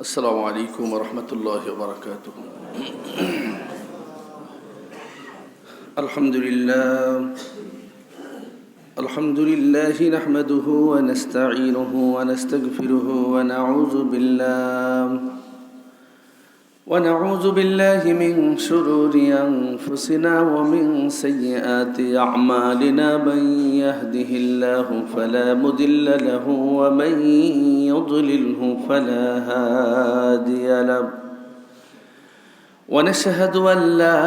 السلام عليكم ورحمة الله وبركاته. الحمد لله نحمده ونستعينه ونستغفره ونعوذ بالله من شرور أنفسنا ومن سيئات أعمالنا. من يهده الله فلا مضل له ومن يضلله فلا هادي له. ونشهد أن لا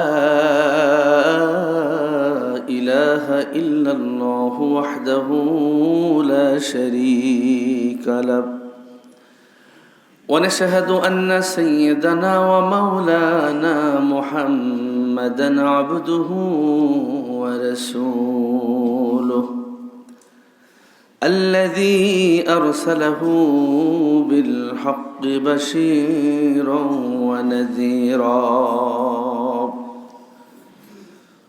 إله إلا الله وحده لا شريك له. ونشهد أن سيدنا ومولانا محمدا عبده ورسوله الذي أرسله بالحق بشيرا ونذيرا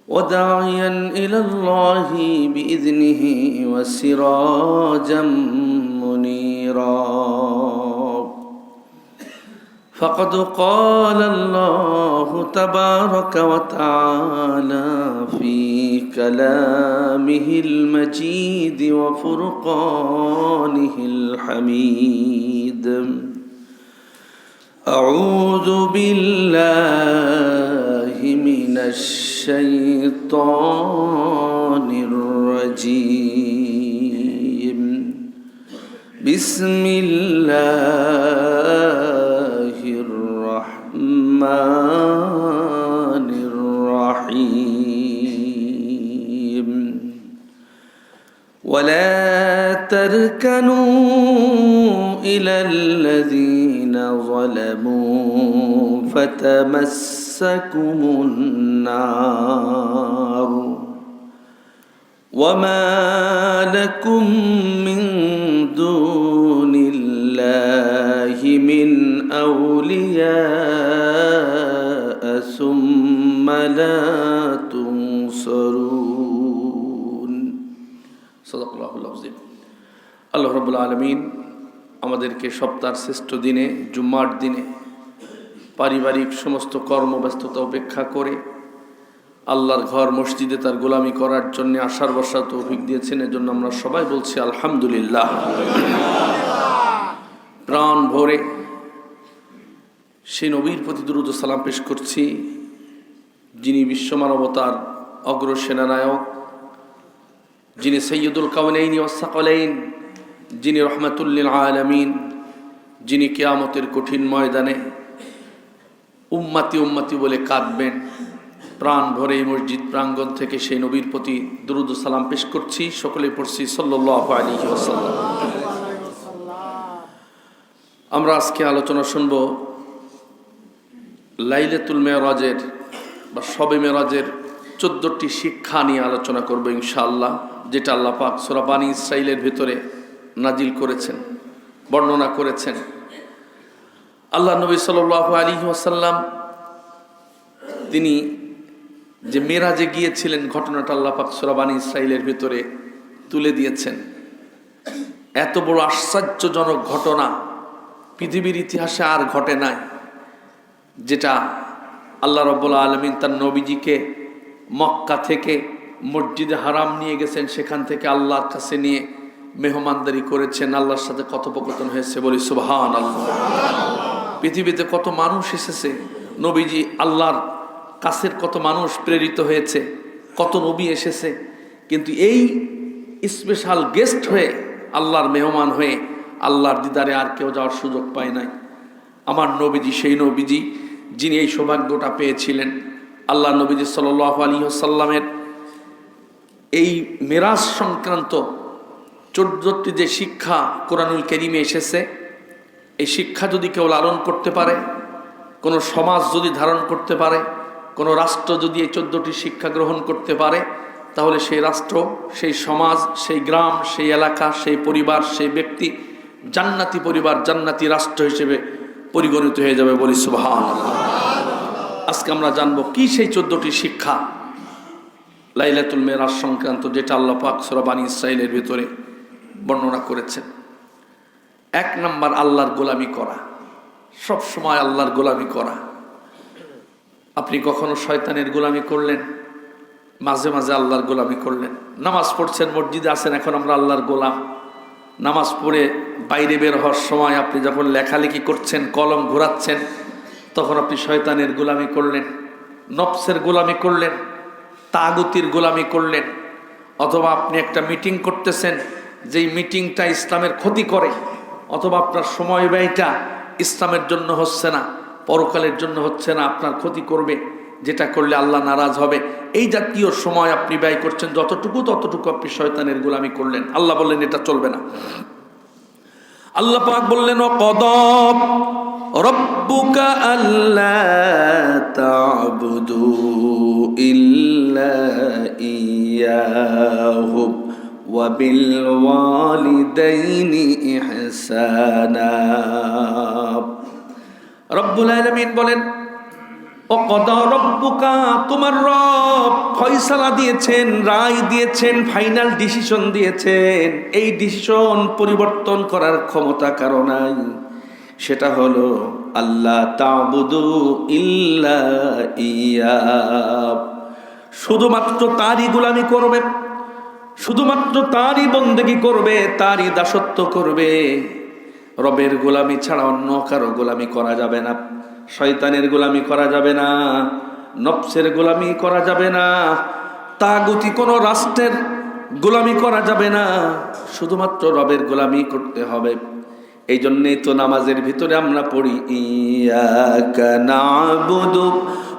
وداعيا إلى الله بإذنه وسراجا منيرا. فقد قال الله تبارك وتعالى في كلامه المجيد وفرقانه الحميد: أعوذ بالله من الشيطان الرجيم. بسم الله الرحمن الرحيم. ولا تركنوا إلى الذين ظلموا فتمسكم النار وما لكم من دون الله من أولياء ثم لا تنصرون. صدق الله العظيم. আল্লাহ রাব্বুল আলামিন আমাদেরকে সপ্তাহের শ্রেষ্ঠ দিনে জুম্মার দিনে পারিবারিক সমস্ত কর্মব্যস্ততা উপেক্ষা করে আল্লাহর ঘর মসজিদে তার গোলামি করার জন্য আশার বসার তৌফিক দিয়েছেন। এজন্য আমরা সবাই বলছি আলহামদুলিল্লাহ। প্রাণ ভরে সেই নবীর প্রতি দুরূদ ও সালাম পেশ করছি যিনি বিশ্বমানবতার অগ্র সেনানায়ক, যিনি সৈয়দুল কাউনাইন ওয়াস সাকালাইন, যিনি রহমাতুল লিল আলামিন, যিনি কিয়ামতের কঠিন ময়দানে উম্মতি উম্মতি বলে কাঁদবেন। প্রাণ ভরে এই মসজিদ প্রাঙ্গণ থেকে সেই নবীর প্রতি দুরূদ ও সালাম পেশ করছি। সকলে পড়ছি সাল্লাল্লাহু আলাইহি ওয়াসাল্লাম। আমরা আজকে আলোচনা শুনব লাইলাতুল মেরাজের বা শবে মেরাজের 14টি শিক্ষা নিয়ে আলোচনা করব ইনশাআল্লাহ, যেটা আল্লাহ পাক সূরা বানী ইসরাঈলের ভিতরে নাজিল করেছেন, বর্ণনা করেছেন। আল্লাহ নবী সাল্লাল্লাহু আলাইহি ওয়াসাল্লাম তিনি যে মেরাজে গিয়েছিলেন, ঘটনাটা আল্লাহ পাক সূরা বানী ইসরাঈলের ভিতরে তুলে দিয়েছেন। এত বড় আশ্চর্যজনক ঘটনা পৃথিবীর ইতিহাসে আর ঘটে নাই, যেটা আল্লাহ রাব্বুল আলামিন তার নবীজিকে মক্কা থেকে মসজিদে হারাম নিয়ে গেছেন, সেখান থেকে আল্লাহর কাছে নিয়ে মেহমানদারি করেছেন, আল্লাহর সাথে কথোপকথন হয়েছে। বলি সুবহানাল্লাহ। পৃথিবীতে কত মানুষ এসেছে, নবীজি আল্লাহর কাছের কত মানুষ প্রেরিত হয়েছে, কত নবী এসেছে, কিন্তু এই স্পেশাল গেস্ট হয়ে আল্লাহর মেহমান হয়ে আল্লাহর দিদারে আর কেউ যাওয়ার সুযোগ পায় নাই। আমার নবীজি সেই নবীজি যিনি এই সৌভাগ্যটা পেয়েছিলেন। আল্লাহ নবীজি সাল্লাল্লাহু আলাইহি ওয়াসাল্লামের এই মেরাজ সংক্রান্ত 14টি যে শিক্ষা কোরআনুল কারীমে এসেছে, এই শিক্ষা যদি কেউ লালন করতে পারে, কোনো সমাজ যদি ধারণ করতে পারে, কোনো রাষ্ট্র যদি এই 14টি শিক্ষা গ্রহণ করতে পারে, তাহলে সেই রাষ্ট্র, সেই সমাজ, সেই গ্রাম, সেই এলাকা, সেই পরিবার, সেই ব্যক্তি জান্নাতি পরিবার, জান্নাতি রাষ্ট্র হিসেবে পরিগণিত হয়ে যাবে। বলি সুবহানাল্লাহ। আজকে আমরা জানবো কি সেই 14টি শিক্ষা লাইলাতুল মেরাজ সংক্রান্ত, যেটা আল্লাহ পাক সূরা বানী ইসরাঈলের ভিতরে বর্ণনা করেছেন। 1 নাম্বার, আল্লাহর গোলামি করা। সব সময় আল্লাহর গোলামি করা। আপনি কখনো শয়তানের গোলামি করলেন? মাঝে মাঝে আল্লাহর গোলামি করলেন। নামাজ পড়ছেন, মসজিদে আছেন, এখন আমরা আল্লাহর গোলাম। নামাজ পড়ে বাইরে বের হওয়ার সময় আপনি যখন লেখালেখি করছেন, কলম ঘোরাচ্ছেন, তখন আপনি শয়তানের গোলামি করলেন, নফসের গোলামি করলেন, তাগুতির গোলামি করলেন। অথবা আপনি একটা মিটিং করতেছেন, যেই মিটিংটা ইসলামের ক্ষতি করে, অথবা আপনার সময় ব্যয়টা ইসলামের জন্য হচ্ছে না, পরকালের জন্য হচ্ছে না, আপনার ক্ষতি করবে, যেটা করলে আল্লাহ নারাজ হবে, এই জাতীয় সময় আপনি ব্যয় করছেন, ততটুকু আপনি শয়তানের গোলামি করলেন। আল্লাহ বললেন এটা চলবে না। আল্লাহ পাক বললেন ওয়াকাদা রাব্বুকা আল্লা তা'বুদু ইল্লা ইয়াহু ওয়া বিল ওয়ালিদাইনি ইহসানা। রব্বুল আলামিন বলেন ওয়াকাদা রাব্বুকা, তোমার রব ফয়সালা দিয়েছেন, রায় দিয়েছেন, ফাইনাল ডিসিশন দিয়েছেন। এই ডিসিশন পরিবর্তন করার ক্ষমতা কারো নাই। সেটা হলো আল্লাহ তা'বুদু ইল্লা ইয়া, শুধুমাত্র তারই গোলামি করবে, শুধুমাত্র তারই বন্দেগী করবে, তারই দাসত্ব করবে। রবের গোলামি ছাড়া অন্য কারো গোলামি করা যাবে না। শয়তানের গোলামি করা যাবে না, নফসের গোলামি করা যাবে না, তাগুতি কোনো রাষ্ট্রের গোলামি করা যাবে না, শুধুমাত্র রবের গোলামি করতে হবে। এই জন্যই তো নামাজের ভিতরে আমরা পড়ি ইয়াকা না'বুদু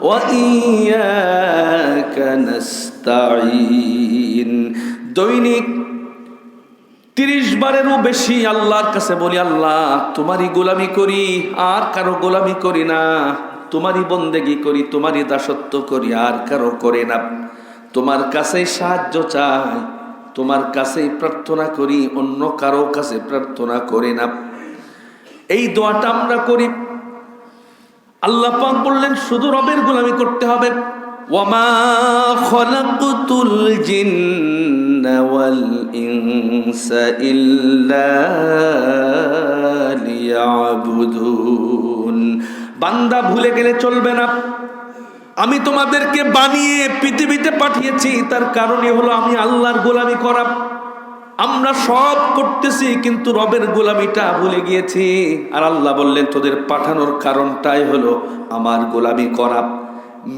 ওয়া ইয়াকা নাস্তাঈন। দৈনিক 30 বারেরও বেশি আল্লাহর কাছে বলি, আল্লাহ তোমারই গোলামি করি, আর কারো গোলামি করি না, তোমারই বন্দেগী করি, তোমারই দাসত্ব করি, আর কারো করে না। তোমার কাছেই সাহায্য চাই, তোমার কাছেই প্রার্থনা করি, অন্য কারো কাছে প্রার্থনা করি না। এই দোয়াটা আমরা করি। আল্লাহ পাক বললেন শুধু রবের গোলামি করতে হবে। ওয়ামা খালাকতুল জিন্না ওয়াল ইনসা ইল্লা লিয়াবুদুন। বান্দা ভুলে গেলে চলবে না, আমি তোমাদেরকে বানিয়ে পৃথিবীতে পাঠিয়েছি, তার কারণই হলো আমি আল্লাহর গোলামি করা। আমরা সব করতেছি কিন্তু রবের গোলামিটা ভুলে গিয়েছি। আর আল্লাহ বললেন তোদের পাঠানোর কারণটাই হলো আমার গোলামি করা।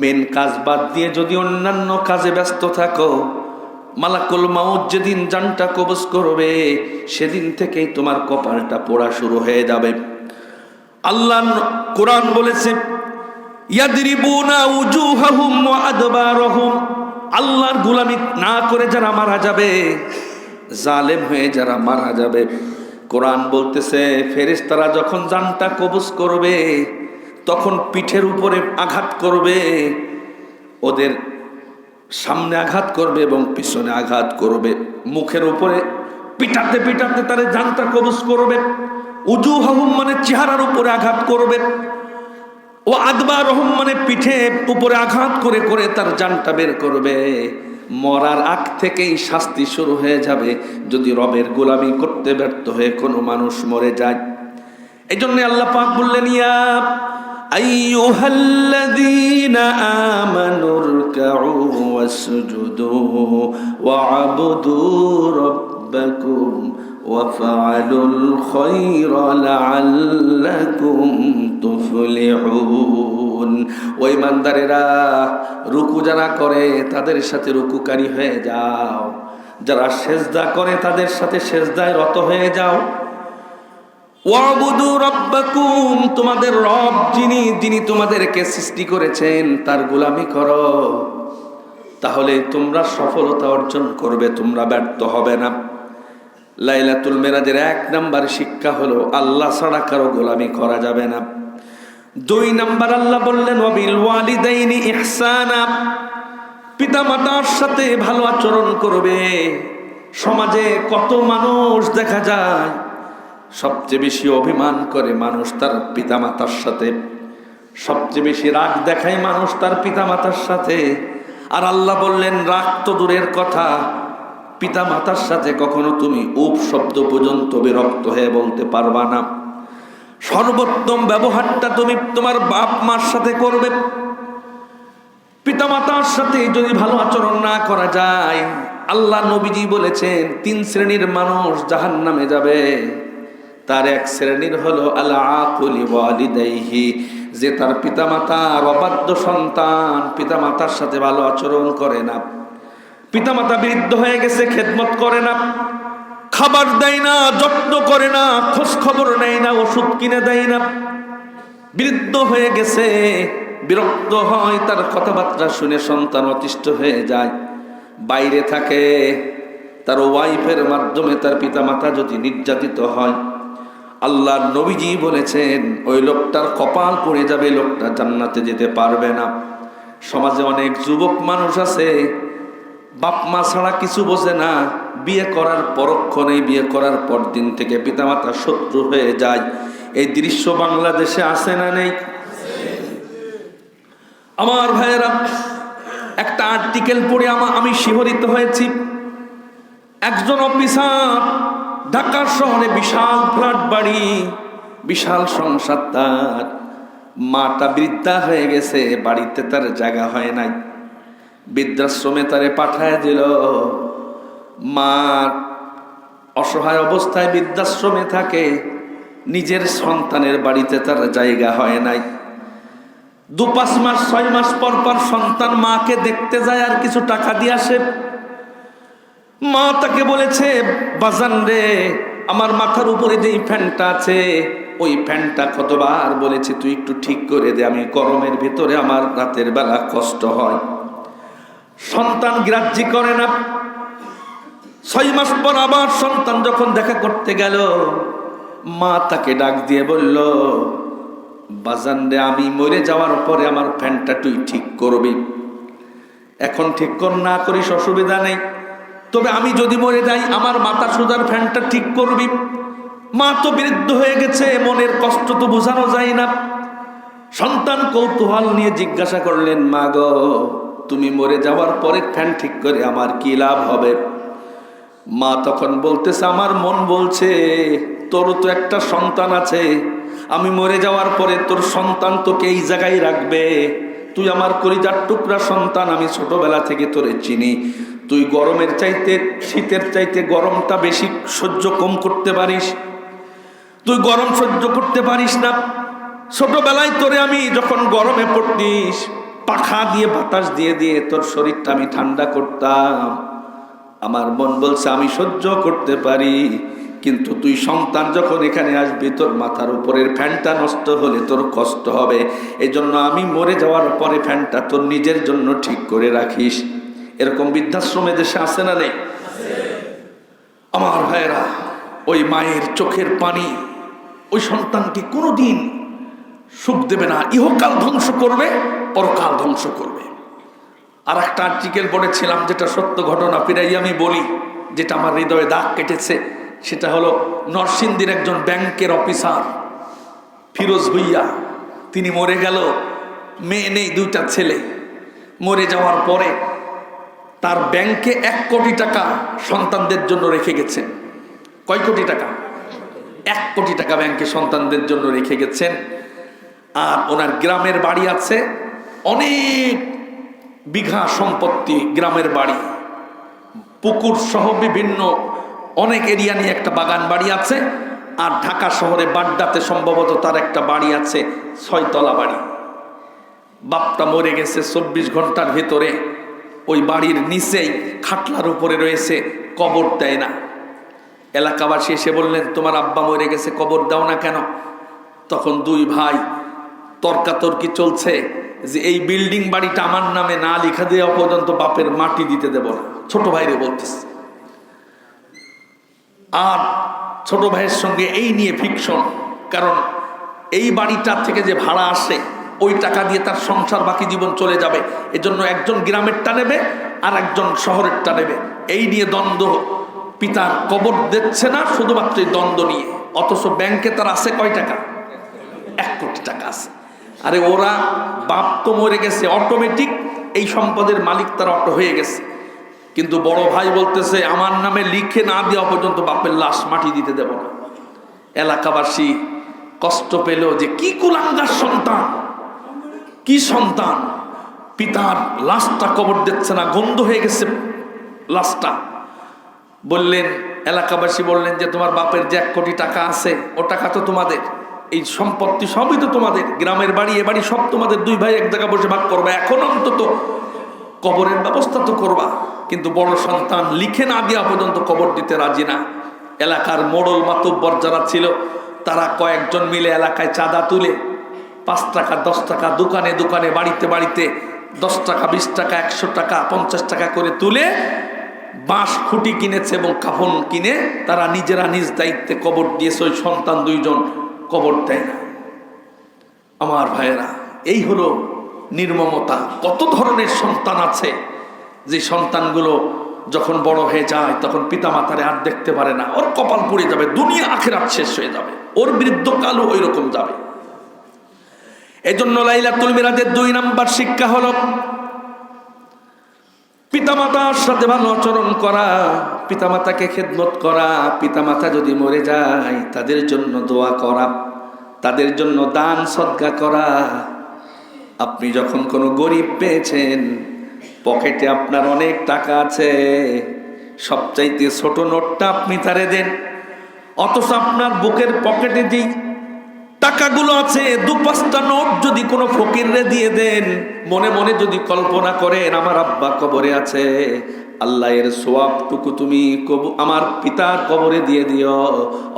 মেন কাজ বাদ দিয়ে যদি অন্যান্য কাজে ব্যস্ত থাকো, মালাকুল মাউত যেদিন জানটা কবজ করবে, সেদিন থেকেই তোমার কপালটা পোড়া শুরু হয়ে যাবে। আল্লাহ কোরআন বলেছে ইয়াদরিবুনা উজুহাহুম ওয়া আদবারহুম, আল্লাহর গোলামি না করে যারা মারা যাবে, জালেম হয়ে যারা মারা যাবে, কোরআন বলতেছে ফেরেশতারা যখন জানটা কবজ করবে, তখন পিঠের উপরে আঘাত করবে, ওদের সামনে আঘাত করবে এবং পিছনে আঘাত করবে, মুখের উপরে পিটাতে পিটাতে তারা জানটা কবজ করবে। উজুহাহুম মানে চেহারার উপরে আঘাত করবে, ও আদবারহুম মানে পিঠের উপরে আঘাত করে করে তার জানটা বের করবে। মরার আগ থেকেই শাস্তি শুরু হয়ে যাবে যদি রবের গোলামি করতে ব্যর্থ হয়ে কোনো মানুষ মরে যায়। এই জন্য আল্লাহ পাক বললেন ইয়া আইয়ুহাল্লাযীনা আমানুরকাউ ওয়াসজুদু ওয়া'বুদু রাব্বাকুম ওয়াফআলুল খায়রা লাআল্লাকুম তুফলিহুন। ওই ইমানদারেরা রুকু যারা করে তাদের সাথে রুকুকারী হয়ে যাও, যারা সেজদা করে তাদের সাথে সেজদায় রত হয়ে যাও। ওয়া'বুদু রাব্বাকুম, তোমাদের রব যিনি তোমাদেরকে সৃষ্টি করেছেন তার গোলামি করো, তাহলে তোমরা সফলতা অর্জন করবে, তোমরা ব্যর্থ হবে না। লাইলাতুল মিরাজের 1 নাম্বার শিক্ষা হলো আল্লাহ ছাড়া কারো গোলামি করা যাবে না। 2 নাম্বার আল্লাহ বললেন ওয়াবিল ওয়ালিদাইনি ইহসানা, পিতা মাতার সাথে ভালো আচরণ করবে। সমাজে কত মানুষ দেখা যায় সবচেয়ে বেশি অভিমান করে মানুষ তার পিতা মাতার সাথে, সবচেয়ে বেশি রাগ দেখায় মানুষ তার পিতা মাতার সাথে। আর আল্লাহ বললেন রাগ তো দূরের কথা, পিতা মাতার সাথে কখনো তুমি উপ শব্দ পর্যন্ত বিরক্ত হয়ে বলতে পারবা না। সর্বোত্তম ব্যবহারটা তুমি তোমার বাপ মার সাথে করবে। পিতামাতার সাথে যদি ভালো আচরণ না করা যায়, আল্লাহ নবীজি বলেছেন 3 শ্রেণীর মানুষ জাহান্নামে যাবে। তার এক শ্রেণীর হলো আল আকুলি ওয়ালিদাইহি, যে তার পিতামাতার অবাধ্য সন্তান, পিতামাতার সাথে ভালো আচরণ করে না। পিতামাতা বৃদ্ধ হয়ে গেছে, খেদমত করে না, খাবার দেয় না, যত্ন করে না, খোঁজ খবর নেয় না, ওষুধ কিনে দেয় না। বৃদ্ধ হয়ে গেছে, বিরক্ত হয়, তার কথাবার্তা শুনে সন্তান অতিষ্ঠ হয়ে যায়, বাইরে থাকে। তার ওয়াইফের মাধ্যমে তার পিতামাতা যদি নির্যাতিত হয়, আল্লাহ নবীজি বলেছেন ওই লোকটার কপাল পড়ে যাবে, লোকটা জান্নাতে যেতে পারবে না। সমাজে অনেক যুবক মানুষ আছে, বাপ মা ছাড়া কিছু বোঝে না, বিয়ে করার পরক্ষণেই, বিয়ে করার পর দিন থেকে পিতামাতা শত্রু হয়ে যায়। এই দৃশ্য বাংলাদেশে আছে না নেই? আমার ভাইয়েরা, একটা আর্টিকেল পড়ে আমি শিহরিত হয়েছি। একজন অফিসার, ঢাকা শহরে বিশাল ফ্ল্যাট বাড়ি, বিশাল সংসার, তার মাটা বৃদ্ধা হয়ে গেছে, বাড়িতে তার জায়গা হয় নাই, বৃদ্ধাশ্রমে তারে পাঠায় দিল। মা অসহায় অবস্থায় বৃদ্ধাশ্রমে থাকে, নিজের সন্তানের বাড়িতে তার জায়গা হয় নাই। 2-5 মাস 6 মাস পর পর সন্তান মাকে দেখতে যায় আর কিছু টাকা দিয়ে আসে। মা তাকে বলেছে, বাজান রে, আমার মাথার উপরে যে ফ্যানটা আছে, ওই ফ্যানটা কতবার বলেছি তুই একটু ঠিক করে দে, আমি গরমের ভিতরে আমার রাতের বেলা কষ্ট হয়। সন্তান গ্রাহ্য করে না। 6 মাস পর আবার সন্তান যখন দেখা করতে গেল, মা তাকে ডাক দিয়ে বলল, বাজান রে, আমি মরে যাওয়ার পরে আমার ফ্যানটা তুই ঠিক করবি। এখন ঠিক কর, না করিস অসুবিধা নেই, তবে আমি যদি মরে যাই আমার মাথা সোজার ফ্যানটা ঠিক করবি। মা তো বৃদ্ধ হয়ে গেছে, মনের কষ্ট তো বোঝানো যায় না। সন্তান কৌতূহল নিয়ে জিজ্ঞাসা করলেন, মা গো, তুমি মরে যাওয়ার পরে ফ্যান ঠিক করে আমার কি লাভ হবে? মা তখন বলতেছে, আমার মন বলছে তোর তো একটা সন্তান আছে, আমি মরে যাওয়ার পরে তোর সন্তান তোকে এই জায়গায় রাখবে। তুই আমার কলিজার টুকরা সন্তান, আমি ছোটবেলা থেকে তোরে চিনি। তুই গরমের চাইতে, শীতের চাইতে গরমটা বেশি কম করতে পারিস, তুই গরম সহ্য করতে পারিস না। ছোটবেলায় তোরে আমি যখন গরমে পড়তিস, পাখা দিয়ে বাতাস দিয়ে দিয়ে তোর শরীরটা আমি ঠান্ডা করতাম। আমার মন বলছে আমি সহ্য করতে পারি, কিন্তু তুই সন্তান যখন এখানে আসবি, তোর মাথার উপরের ফ্যানটা নষ্ট হলে তোর কষ্ট হবে। এজন্য আমি মরে যাওয়ার পরে ফ্যানটা তোর নিজের জন্য ঠিক করে রাখিস। এরকম বৃদ্ধাশ্রমে দেশে আসে না নেই? আমার ভাইয়েরা, ওই মায়ের চোখের পানি ওই সন্তানকে কোনোদিন সুখ দেবে না, ইহকাল ধ্বংস করবে, পরকাল ধ্বংস করবে। আর একটা আর্টিকেল পড়েছিলাম, যেটা সত্য ঘটনা, ফিরাই আমি বলি, যেটা আমার হৃদয়ে দাগ কেটেছে। সেটা হলো নরসিংদীর একজন ব্যাংকের অফিসার ফিরোজ ভুইয়া, তিনি মরে গেল, মেয়ে নেই, 2টা ছেলে। মরে যাওয়ার পরে তার ব্যাংকে 1 কোটি টাকা সন্তানদের জন্য রেখে গেছেন। কয় কোটি টাকা? 1 কোটি টাকা ব্যাংকে সন্তানদের জন্য রেখে গেছেন। আর ওনার গ্রামের বাড়ি আছে, অনেক বিঘা সম্পত্তি, গ্রামের বাড়ি, পুকুর সহ বিভিন্ন অনেক এরিয়া নিয়ে একটা বাগান বাড়ি আছে। আর ঢাকা শহরে বাড্ডাতে সম্ভবত তার একটা বাড়ি আছে, 6 তলা বাড়ি। বাপটা মরে গেছে, 24 ঘন্টার ভেতরে ওই বাড়ির নিচেই খাটলার উপরে রয়েছে, কবর দেয় না। এলাকাবাসী এসে বললেন, তোমার আব্বা মরে গেছে, কবর দাও না কেন? তখন 2 ভাই তর্কাতর্কি চলছে যে এই বিল্ডিং বাড়িটা আমার নামে না লিখা দেওয়া পর্যন্ত বাপের মাটি দিতে দেব না। ছোট ভাইরে বলতেছে। আর ছোট ভাইয়ের সঙ্গে এই নিয়ে ফিকশন, কারণ এই বাড়িটার থেকে যে ভাড়া আসে ওই টাকা দিয়ে তার সংসার বাকি জীবন চলে যাবে। এজন্য একজন গ্রামেরটা নেবে আর একজন শহরেরটা নেবে, এই নিয়ে দ্বন্দ্ব। পিতার কবর দিচ্ছে না শুধুমাত্র এই দ্বন্দ্ব নিয়ে। অথচ ব্যাংকে তার আছে কয় টাকা? 1 কোটি টাকা আছে। আরে ওরা, বাপ তো মরে গেছে, অটোমেটিক এই সম্পদের মালিক তার অটো হয়ে গেছে। কিন্তু বড় ভাই বলতেছে, আমার নামে লিখে না দেওয়া পর্যন্ত বাপের লাশ মাটি দিতে দেব না। এলাকাবাসী কষ্ট পেল যে কি কুলাঙ্গার সন্তান, কি সন্তান, পিতার লাশটা কবর দিচ্ছে না, গন্ধ হয়ে গেছে লাশটা। বললেন, এলাকাবাসী বললেন যে তোমার বাপের যে 1 কোটি টাকা আছে, ও টাকা তো তোমাদের, এই সম্পত্তি সবই তো তোমাদের, গ্রামের বাড়ি এ বাড়ি সব তোমাদের, 2 ভাই এক জায়গায় বসে ভাগ করবে, এখন অন্তত কবরের ব্যবস্থা তো করবা। কিন্তু বড় সন্তান লিখে না দেওয়া পর্যন্ত কবর দিতে রাজি না। এলাকার মোড়ল মাতব্বর যারা ছিল তারা কয়েকজন মিলে এলাকায় চাঁদা তুলে 5 টাকা 10 টাকা দোকানে দোকানে বাড়িতে বাড়িতে 10 টাকা 20 টাকা 100 টাকা 50 টাকা করে তুলে বাঁশ খুঁটি কিনেছে এবং কাফন কিনে তারা নিজেরা নিজ দায়িত্বে কবর দিয়েছে। ওই সন্তান 2 জন কবর দেয় না। আমার ভাইয়েরা, এই হলো নির্মমতা। কত ধরনের সন্তান আছে যে সন্তানগুলো যখন বড় হয়ে যায় তখন পিতামাতারে আর দেখতে পারে না, ওর কপাল পুড়ে যাবে, দুনিয়া আখিরাত শেষ হয়ে যাবে, ওর বৃদ্ধকালও ওই রকম যাবে। এজন্য লাইলাতুল মিরাজের 2 নাম্বার শিক্ষা হলো পিতামাতার সাথে ভালো আচরণ করা, পিতামাতাকে খেদমত করা, পিতামাতা যদি মরে যায় তাদের জন্য দোয়া করা, তাদের জন্য দান সদকা করা। আপনি যখন কোনো গরিব পেয়েছেন, পকেটে আপনার অনেক টাকা আছে, সবচাইতে ছোট নোটটা আপনি তারে দেন, অথচ আপনার বুকের পকেটে যেই টাকাগুলো আছে 2-5টা নোট যদি কোনো ফকিররে দিয়ে দেন, মনে মনে যদি কল্পনা করেন আমার আব্বা কবরে আছে, আল্লাহ এর সওয়াবটুকু তুমি আমার পিতার কবরে দিয়ে দিও,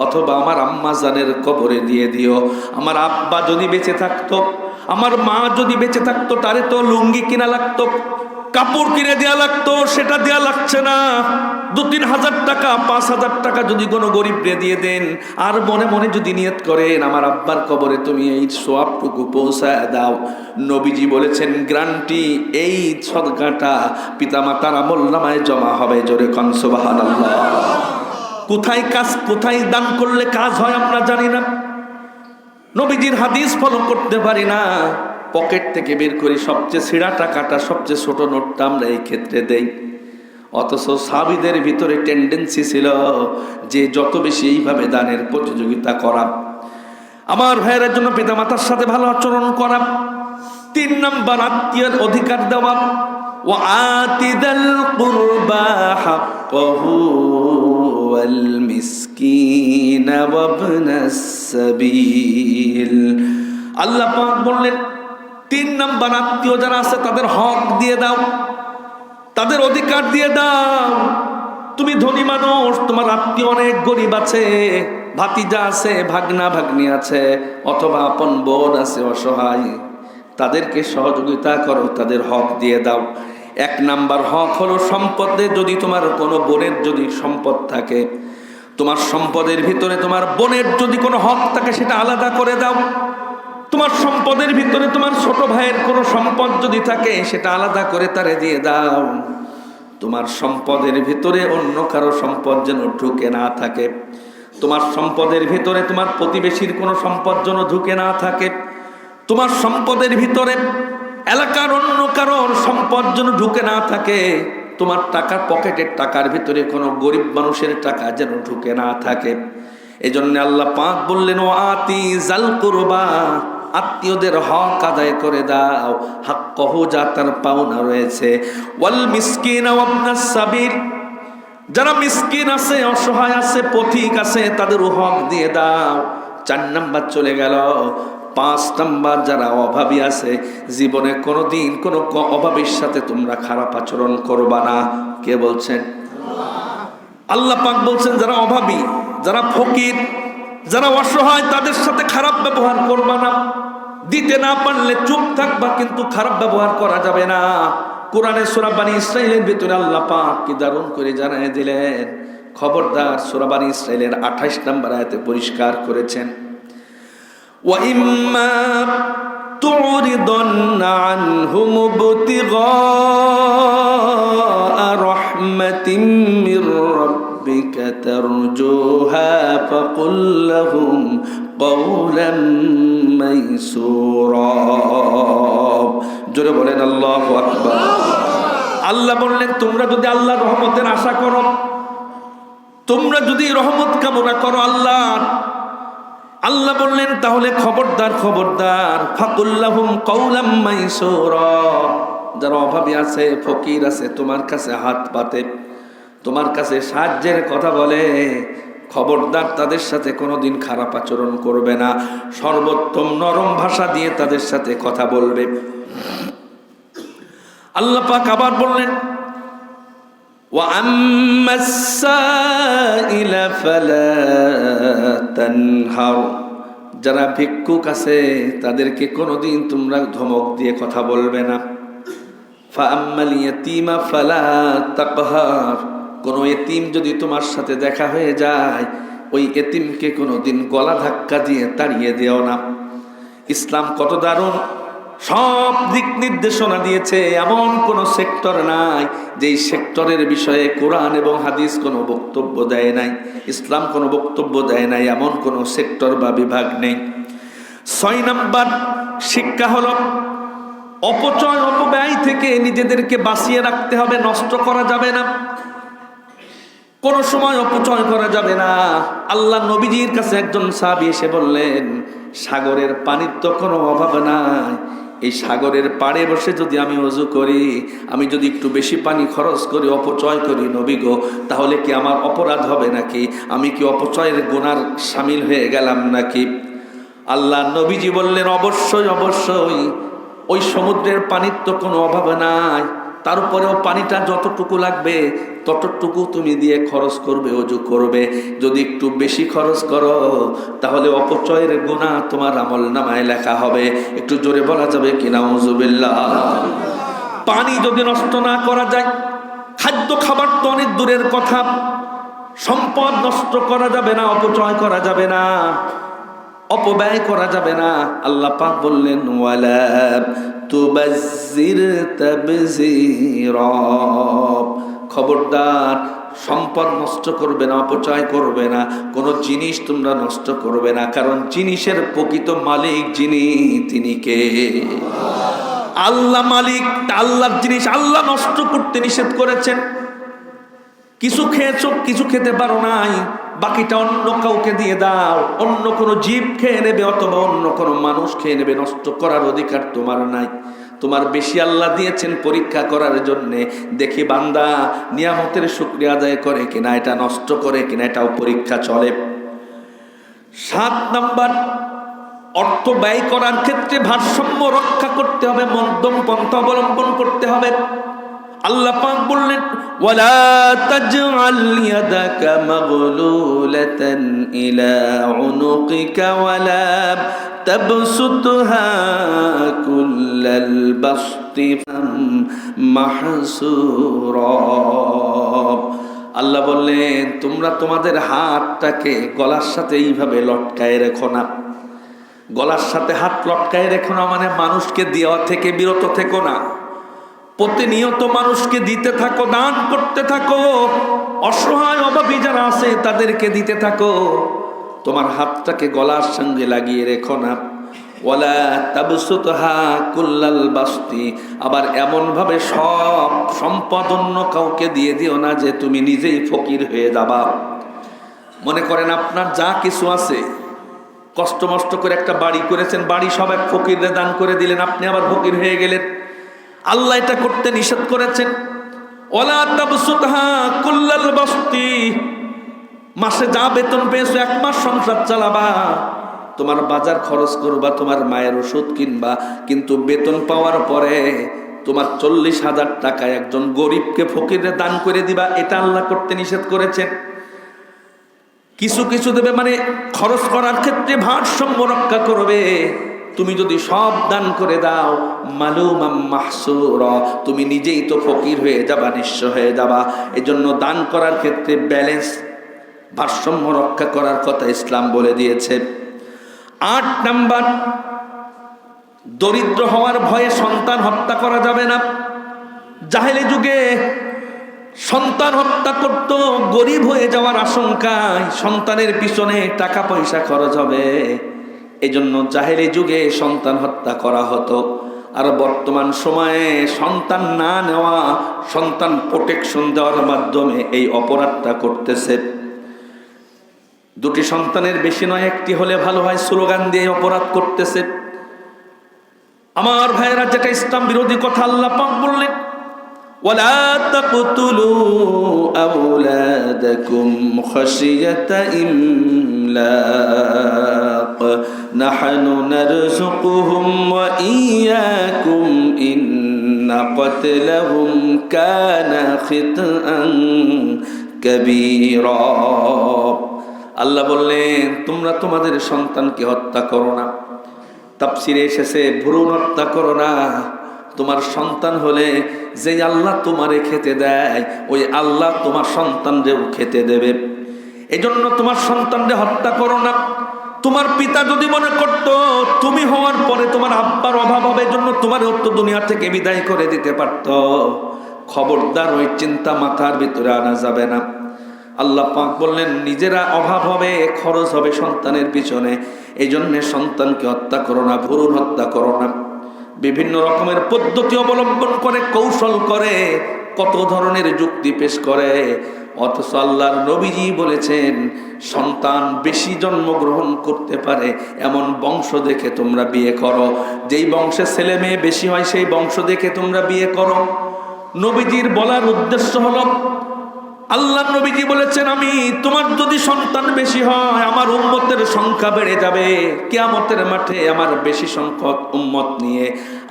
অথবা আমার আম্মা জানের কবরে দিয়ে দিও। আমার আব্বা যদি বেঁচে থাকতো, আমার মা যদি বেঁচে থাকতো, তারে তো লুঙ্গি কিনা লাগতো, কাপড় কিনে দেয়া লাগতো, সেটা দেয়া লাগছে না। 2-3 হাজার টাকা 5,000 টাকা যদি কোনো গরিবরে দিয়ে দেন, আর মনে মনে যদি নিয়ত করেন আমার আব্বার কবরে তুমি এই সওয়াবটুকু পৌঁছায় দাও, নবীজি বলেছেন গ্যারান্টি এই সদকাটা পিতামাতার আমলনামায় জমা হবে। জোরে কোন সুবহানাল্লাহ। কোথায় দান করলে কাজ হয় আমরা জানি না, নবীজির হাদিস ফলো করতে পারি না, পকেট থেকে বের করে সবচেয়ে ছিঁড়া টাকাটা, সবচেয়ে ছোট নোটটা আমরা এই ক্ষেত্রে দেই। অথচ সাহাবীদের ভিতরে টেন্ডেন্সি ছিল যে যত বেশি এইভাবে দানের প্রতিযোগিতা করা। আমার ভাইয়ের জন্য পিতামাতার সাথে ভালো আচরণ করা। 3 নাম্বার আত্মীয়ের অধিকার দেওয়া। ওয়া আতিদাল কুরবা হাক্কাহু ওয়াল মিসকিন ওয়া ইবনাস সাবিল। আল্লাহ পাক বললেন 3 নাম্বার আত্মীয় যারা আছে তাদের হক দিয়ে দাও, তাদের অধিকার দিয়ে দাও। তুমি ধনী মানুষ, তোমার আত্মীয় অনেক গরিব আছে, ভাতিজা আছে, ভাগনা ভাগ্নি আছে, অথবা আপন বোন আছে অসহায়, তাদেরকে সহযোগিতা করো, তাদের হক দিয়ে দাও। 1 নাম্বার হক হলো সম্পদে, যদি তোমার কোনো বোনের যদি সম্পদ থাকে, তোমার সম্পদের ভিতরে তোমার বোনের যদি কোনো হক থাকে সেটা আলাদা করে দাও। তোমার সম্পদের ভিতরে তোমার ছোট ভাইয়ের কোনো সম্পদ যদি থাকে সেটা আলাদা করে তারে দিয়ে দাও। তোমার সম্পদের ভিতরে অন্য কারো সম্পদ যেন ঢুকে না থাকে, তোমার সম্পদের ভিতরে তোমার প্রতিবেশীর কোনো সম্পদ যেন ঢুকে না থাকে, তোমার সম্পদের ভিতরে এলাকার অন্য কারোর সম্পদ যেন ঢুকে না থাকে, তোমার টাকার পকেটের টাকার ভিতরে কোনো গরিব মানুষের টাকা যেন ঢুকে না থাকে। এজন্য আল্লাহ পাক বললেন ও আতি জাল কুরবা, আত্মীয়দের হক আদায় করে দাও, হাক্কাহু যা তার পাওনা রয়েছে, ওয়াল মিসকিন ওয়া ইবনাস সাবিল, যারা মিসকিন আছে, অসহায় আছে, পথিক আছে, তাদের হক দিয়ে দাও। 4 নাম্বার চলে গেল। 5 নাম্বার যারা অভাবী আছে, জীবনে কোনোদিন কোনো অভাবীর সাথে তোমরা খারাপ আচরণ করবা না। কে বলছেন? আল্লাহ পাক বলছেন যারা অভাবী, যারা ফকির, যারা অসহায়, তাদের সাথে খারাপ ব্যবহার করবা না। দিতে না পারলে চুপ থাকবা, কিন্তু খারাপ ব্যবহার করা যাবে না। কোরআনে সূরা বানী ইসরাঈলের ভিতরে আল্লাহ পাক কি দারুণ করে জানিয়ে দিলেন। খবরদার, সূরা বানী ইসরাঈলের 28 নম্বর আয়াতে পরিষ্কার করেছেন, ওয়া ইম্মা তুরিদান্না আনহুম ইবতিগা রাহমাতিম মির রাব্বিকা তারজুহা ফাকুল লাহুম কওলাম মাইসুরা। জোরে বলেন আল্লাহু আকবার। আল্লাহ বললেন তোমরা যদি আল্লাহর রহমতের আশা করো, তোমরা যদি রহমত কামনা করো, আল্লাহ বললেন তাহলে খবরদার খবরদার, ফাকুল্লাহুম কাওলাম মাইসুরা, যারা অভাবী আছে, ফকির আছে, তোমার কাছে হাত পাতে, তোমার কাছে সাহায্যের কথা বলে, খবরদার তাদের সাথে কোনোদিন খারাপ আচরণ করবে না, সর্বোত্তম নরম ভাষা দিয়ে তাদের সাথে কথা বলবে। আল্লাহ পাক আবার বললেন ওয়া আম্মাস সাইলা ফালা তানহার, যারা ভিক্ষুক আছে তাদেরকে কোনোদিন তোমরা ধমক দিয়ে কথা বলবে না। ফা আম্মাল ইয়াতীমা ফালা তাকহার, কোনো এতিম যদি তোমার সাথে দেখা হয়ে যায়, ওই এতিমকে কোনোদিন গলা ধাক্কা দিয়ে তাড়িয়ে দিও না। ইসলাম কত দারুণ, সব দিক নির্দেশনা দিয়েছে। এমন কোন সেক্টর নাই যেই সেক্টরের বিষয়ে কোরআন এবং হাদিস কোনো বক্তব্য দেয় নাই, ইসলাম কোনো বক্তব্য দেয় নাই, এমন কোনো সেক্টর বা বিভাগ নেই। 6 নাম্বার শিক্ষা হলো অপচয় অপব্যয় থেকে নিজেদেরকে বাঁচিয়ে রাখতে হবে, নষ্ট করা যাবে না, কোন সময় অপচয় করা যাবে না। আল্লাহ নবীজির কাছে একজন সাহাবী এসে বললেন, সাগরের পানির তো কোনো অভাব নাই, এই সাগরের পাড়ে বসে যদি আমি ওযু করি, আমি যদি একটু বেশি পানি খরচ করি, অপচয় করি নবী গো, তাহলে কি আমার অপরাধ হবে নাকি? আমি কি অপচয়ের গুনার শামিল হয়ে গেলাম নাকি? আল্লাহ নবীজি বললেন, অবশ্যই অবশ্যই, ওই সমুদ্রের পানির তো কোনো অভাব নাই, তারপরেও পানিটা যতটুকু লাগবে ততটুকু তুমি দিয়ে খরচ করবে, ওযু করবে। যদি একটু বেশি খরচ করো তাহলে অপচয়ের গুনাহ তোমার আমলনামায় লেখা হবে। একটু জোরে বলা যাবে কি নাউযুবিল্লাহ। পানি যদি নষ্ট না করা যায়, খাদ্য খাবার তো অনেক দূরের কথা, সম্পদ নষ্ট করা যাবে না, অপচয় করা যাবে না, অপব্যয় করা যাবে না। আল্লাহ পাক বললেন ওয়ালা তুবাজ্জির তাবযীরা, খবরদার সম্পদ নষ্ট করবে না, অপচয় করবে না, কোনো জিনিস তোমরা নষ্ট করবে না, কারণ জিনিসের প্রকৃত মালিক যিনি, তিনি কে? আল্লাহ মালিক। আল্লাহর জিনিস আল্লাহ নষ্ট করতে নিষেধ করেছেন। কিছু খেয়েছো, কিছু খেতে পারো নাই, বাকিটা অন্য কাউকে দিয়ে দাও, অন্য কোনো জীব খেয়ে নেবে অথবা অন্য কোনো মানুষ খেয়ে নেবে, নষ্ট করার অধিকার তোমার নাই। তোমার বেশি আল্লাহ দিয়েছেন পরীক্ষা করার জন্যে, দেখি বান্দা নিয়ামতের শুকরিয়া আদায় করে কিনা, এটা নষ্ট করে কিনা, এটাও পরীক্ষা চলে। 7 নাম্বার, অর্থ ব্যয় করার ক্ষেত্রে ভারসাম্য রক্ষা করতে হবে, মধ্যম পন্থা অবলম্বন করতে হবে। আল্লাহ পাক বললেন ওয়ালা তাজআল ইয়াদাকা মাগলুলাতান ইলা উনুকিকা ওয়ালা তাবসুতহা কুল্লাল বাসতি মাহসুরা। আল্লাহ বললেন তোমরা তোমাদের হাতটাকে গলার সাথে এইভাবে লটকায় রেখো না। গলার সাথে হাত লটকায় রেখো না মানে মানুষকে দেওয়া থেকে বিরত থেকো না, প্রতিনিয়ত মানুষকে দিতে থাকো, দান করতে থাকো, অসহায় অভাবী যারা আছে তাদেরকে দিতে থাকো। তোমার হাতটাকে গলার সঙ্গে লাগিয়ে রেখো না। ওয়ালা তাবসুতহা কুল্লাল বাসতি, আবার এমন ভাবে সব সম্পদ অন্য কাউকে দিয়ে দিও না যে তুমি নিজেই ফকির হয়ে যাবা। মনে করেন আপনার যা কিছু আছে, কষ্ট মষ্ট করে একটা বাড়ি করেছেন, বাড়ি সব এক ফকিরে দান করে দিলেন, আপনি আবার ফকির হয়ে গেলেন। আল্লাহ এটা করতে নিষেধ করেছেন। ওয়ালা তাবসুতহা কুল্লাল বাসতি, মাসে যা বেতন পেয়েছো 1 মাস সংসার চালাবা, তোমার বাজার খরচ করবা, তোমার মায়ের ওষুধ কিনবা, কিন্তু বেতন পাওয়ার পরে তোমার 40,000 টাকা একজন গরিবকে ফকিরে দান করে দিবা, এটা আল্লাহ করতে নিষেধ করেছেন। কিছু কিছু দেবে মানে খরচ করার ক্ষেত্রে ভারসাম্য রক্ষা করবে। তুমি যদি সব দান করে দাও মালুমাম মাহসুরা, তুমি নিজেই তো ফকির হয়ে যাবা, নিঃস্ব হয়ে যাবা। এজন্য দান করার ক্ষেত্রে ব্যালেন্স, ভারসাম্য রক্ষা করার কথা ইসলাম বলে দিয়েছে। 8 নাম্বার, দরিদ্র হওয়ার ভয়ে সন্তান হত্যা করা যাবে না। জাহেলি যুগে সন্তান হত্যা করত গরিব হয়ে যাওয়ার আশঙ্কায়, সন্তানের পিছনে টাকা পয়সা খরচ হবে, এজন্য জাহেলি যুগে সন্তান হত্যা করা হতো। আর বর্তমান সময়ে সন্তান না নেওয়া, সন্তান প্রোটেকশন দেওয়ার মাধ্যমে এই অপরাধটা করতেছে। দুটি সন্তানের বেশি নয়, একটি হলে ভালো হয় স্লোগান দিয়ে অপরাধ করতেছে। আমার ভাইয়েরা, যেটা ইসলাম বিরোধী কথা আল্লাহ পাক বললেন, ওয়ালা তাকতুলু আওলাদাকুম খাশিয়াতা ইমলাক নাহনু নারযুকুহুম ওয়া ইয়্যাকুম ইন্না ক্বাতলাহুম কানা খিতআন কাবীরা। আল্লাহ বললেন, তোমরা তোমাদের সন্তানকে হত্যা করো না। তাফসিরে এসেছে ভ্রূণ হত্যা করো না। তোমার সন্তান হলে যে আল্লাহ তোমারে খেতে দেয়, ওই আল্লাহ তোমার সন্তানরেও খেতে দেবে। এজন্য তোমার সন্তানরে হত্যা করো না। তোমার পিতা যদি মনে করত তুমি হওয়ার পরে তোমার আব্বার অভাব হবে, জন্য তোমার তো দুনিয়া থেকে বিদায় করে দিতে পারত, খবরদার ওই চিন্তা মাথার ভিতরে আনা যাবে না। আল্লাহ পাক বললেন, নিজেরা অভাব হবে, খরচ হবে সন্তানের পিছনে, এই জন্যে সন্তানকে হত্যা করো না, ভ্রূণ হত্যা করো না। বিভিন্ন রকমের পদ্ধতি অবলম্বন করে, কৌশল করে, কত ধরনের যুক্তি পেশ করে, অথচ আল্লাহর নবীজি বলেছেন সন্তান বেশি জন্মগ্রহণ করতে পারে এমন বংশ দেখে তোমরা বিয়ে করো। যেই বংশে ছেলে মেয়ে বেশি হয় সেই বংশ দেখে তোমরা বিয়ে করো। নবীজির বলার উদ্দেশ্য হলো, আল্লাহ নবীজি বলেছেন, আমি তোমার যদি সন্তান বেশি হয় আমার উম্মতের সংখ্যা বেড়ে যাবে। কিয়ামতের মাঠে আমার বেশি সংখ্যক উম্মত নিয়ে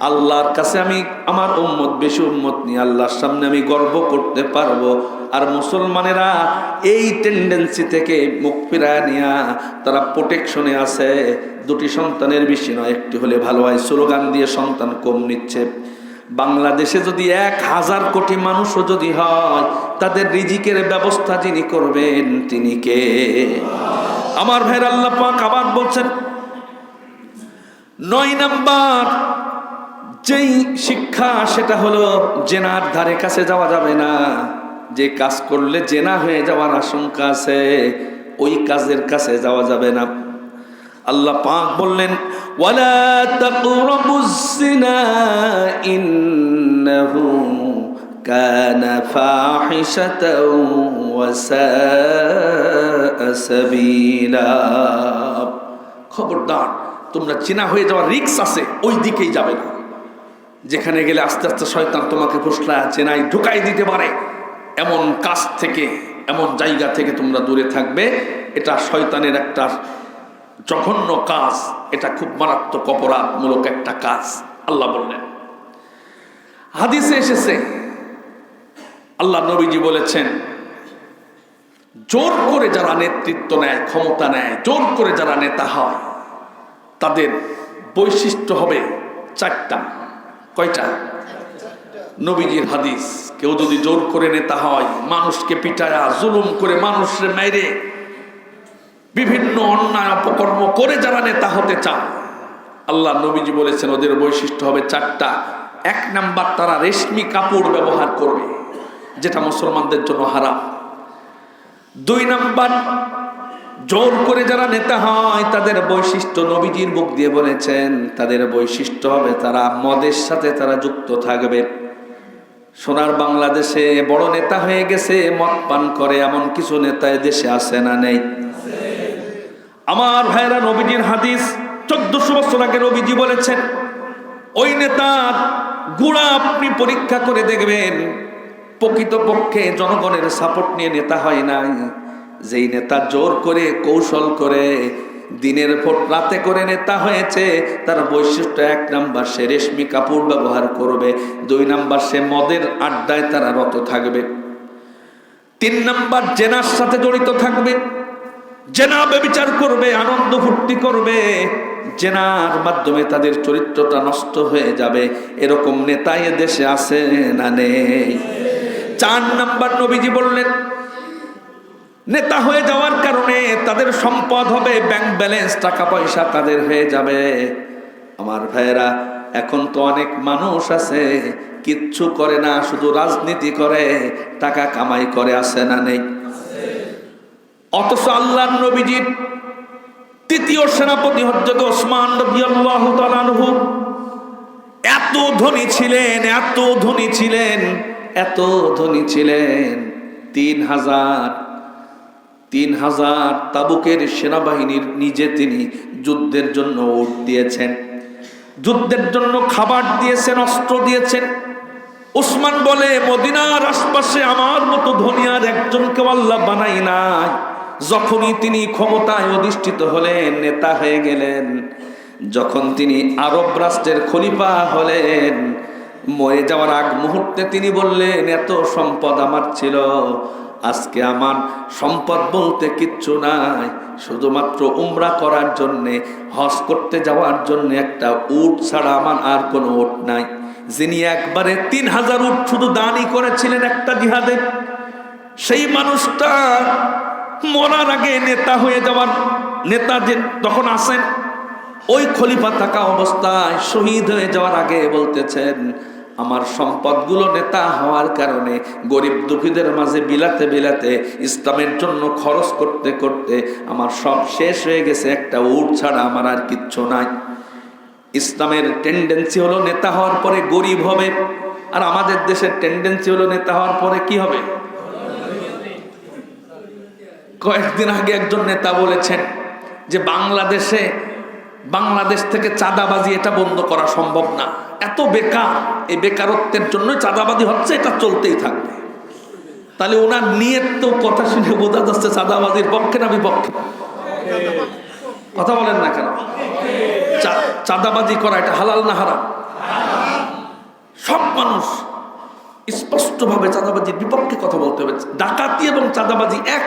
আল্লাহর কাছে আমি আমার উম্মত বেশি উম্মত নিয়ে আল্লাহর সামনে আমি গর্ব করতে পারবো। আর মুসলমানেরা এই টেন্ডেন্সি থেকে মুখ ফিরায় নিয়া তারা প্রোটেকশনে আছে। দুটি সন্তানের বেশি নয়, একটি হলে ভালো হয় স্লোগান দিয়ে সন্তান কম নিচ্ছে। বাংলাদেশে যদি 1000 কোটি মানুষও যদি হয়, তাদের রিজিকের ব্যবস্থা যিনি করবেন তিনি কে? আমার ভাইয়ের, আল্লাহ পাক আবার বলছেন 9 নাম্বার যেই শিক্ষা, সেটা হলো জেনার ধারে কাছে যাওয়া যাবে না। যে কাজ করলে জেনা হয়ে যাওয়ার আশঙ্কা আছে, ওই কাজের কাছে যাওয়া যাবে না। আল্লাহ পাক বললেন, ওয়ালা তাকরাবুজ জিনা ইন্নাহু কানা ফাহিশাতাও ওয়া সাআ সাবিলা। খবরদার, তোমরা জিনা হয়ে যাওয়ার রিস্ক আছে, ওই দিকেই যাবে না। যেখানে গেলে আস্তে আস্তে শয়তান তোমাকে ফুসলা জেনায় ঢুকাই দিতে পারে, এমন কাজ থেকে, এমন জায়গা থেকে তোমরা দূরে থাকবে। এটা শয়তানের একটা জঘন্য কাজ, এটা খুব মারাত্মক অপরাধমূলক একটা কাজ আল্লাহ বললেন। হাদিসে এসেছে, আল্লাহ নবীজি বলেছেন, জোর করে যারা নেতৃত্ব নেয়, ক্ষমতা নেয়, জোর করে যারা নেতা হয়, তাদের বৈশিষ্ট্য হবে 4টা। কয়টা? নবীজির হাদিস। কেউ যদি জোর করে নেতা হয়, মানুষকে পিটায়া জুলুম করে মানুষের মেরে বিভিন্ন অন্যায় অপকর্ম করে যারা নেতা হতে চান, আল্লাহ নবীজি বলেছেন ওদের বৈশিষ্ট্য হবে 4টা। 1 নাম্বার, তারা রেশমি কাপড় ব্যবহার করবে, যেটা মুসলমানদের জন্য হারাম। 2 নাম্বার, জোর করে যারা নেতা হয় তাদের বৈশিষ্ট্য নবীজির মুখ দিয়ে বলেছেন, তাদের বৈশিষ্ট্য হবে তারা মদের সাথে তারা যুক্ত থাকবে। সোনার বাংলাদেশে বড় নেতা হয়ে গেছে, মদ পান করে, এমন কিছু নেতা দেশে আছে না নেই? আমার ভাইরা, নবীজির হাদিস 1400 বছর আগে নবীজি বলেছেন, ওই নেতার গুণা আপনি পরীক্ষা করে দেখবেন, প্রকৃতপক্ষে জনগণের সাপোর্ট নিয়ে নেতা হয় নাই। যেই নেতা জোর করে, কৌশল করে, দিনের ভোট রাতে করে নেতা হয়েছে, তার বৈশিষ্ট্য 1 নাম্বার, সে রেশমি কাপড় ব্যবহার করবে। 2 নাম্বার, সে মদের আড্ডায় তারা রত থাকবে। 3 নাম্বার, জেনার সাথে জড়িত থাকবে, জেনা ব্যভিচার করবে, আনন্দ ফুর্তি করবে, জেনার মাধ্যমে তাদের চরিত্রটা নষ্ট হয়ে যাবে। এরকম নেতা এ দেশে আছে না নেই? 4 নাম্বার, নবীজি বললেন, নেতা হয়ে যাওয়ার কারণে তাদের সম্পদ হবে, ব্যাংক ব্যালেন্স, টাকা পয়সা তাদের হয়ে যাবে। আমার ভাইয়েরা, এখন তো অনেক মানুষ আছে কিচ্ছু করে না, শুধু রাজনীতি করে, টাকা কামাই করে, আছে না নেই? অথচ আল্লাহর নবীজির 3য় সেনাপতি হযরত ওসমান রাদিয়াল্লাহু তাআলা আনহু এত ধনী ছিলেন, এত ধনী ছিলেন, এত ধনী ছিলেন, 3000 তাবুকের সেনাবাহিনীর নিজে তিনি যুদ্ধের জন্য উট দিয়েছেন, যুদ্ধের জন্য খাবার দিয়েছেন, অস্ত্র দিয়েছেন। উসমান বলে, মদিনার আশপাশে আমার মতো ধনী আর একজনকে আল্লাহ বানাই নাই। যখনই তিনি ক্ষমতায় অধিষ্ঠিত হলেন, নেতা হয়ে গেলেন, যখন তিনি আরব রাষ্ট্রের খলিফা হলেন, মরে যাওয়ার আগ মুহূর্তে তিনি বললেন, এত সম্পদ আমার ছিল, আজকে আমার সম্পদ বলতে কিচ্ছু নাই, শুধুমাত্র উমরা করার জন্যে, হজ করতে যাওয়ার জন্য একটা উট ছাড়া আমার আর কোনো উট নাই। যিনি একবারে 3000 উট শুধু দানই করেছিলেন একটা জিহাদে, সেই মানুষটা মরার আগে নেতা হয়ে যাওয়ার, নেতা যে তখন আসেন, ওই খলিফা থাকা অবস্থায় শহীদ হয়ে যাওয়ার আগে বলতেছেন, আমার সম্পদগুলো নেতা হওয়ার কারণে গরিব দুঃখীদের মাঝে বিলাতে বিলাতে, ইসলামের জন্য খরচ করতে করতে আমার সব শেষ হয়ে গেছে, একটা উট ছাড়া আমার আর কিচ্ছু নাই। ইসলামের টেন্ডেন্সি হলো নেতা হওয়ার পরে গরিব হবে, আর আমাদের দেশের টেন্ডেন্সি হলো নেতা হওয়ার পরে কি হবে? কয়েকদিন আগে একজন নেতা বলেছেন যে বাংলাদেশ থেকে চাঁদাবাজি এটা বন্ধ করা সম্ভব না, এত বেকার, এই বেকারত্বের জন্য চাঁদাবাজি হচ্ছে, এটা চলতেই থাকবে। তাহলে ওনার নিয়ত তো কথা শুনে বোঝা যাচ্ছে চাঁদাবাজির পক্ষে না বিপক্ষে? কথা বলেন না কেন? চাঁদাবাজি করা এটা হালাল না হারাম? সব মানুষ স্পষ্টভাবে চাঁদাবাজির বিপক্ষে কথা বলতে হবে। ডাকাতি এবং চাঁদাবাজি এক।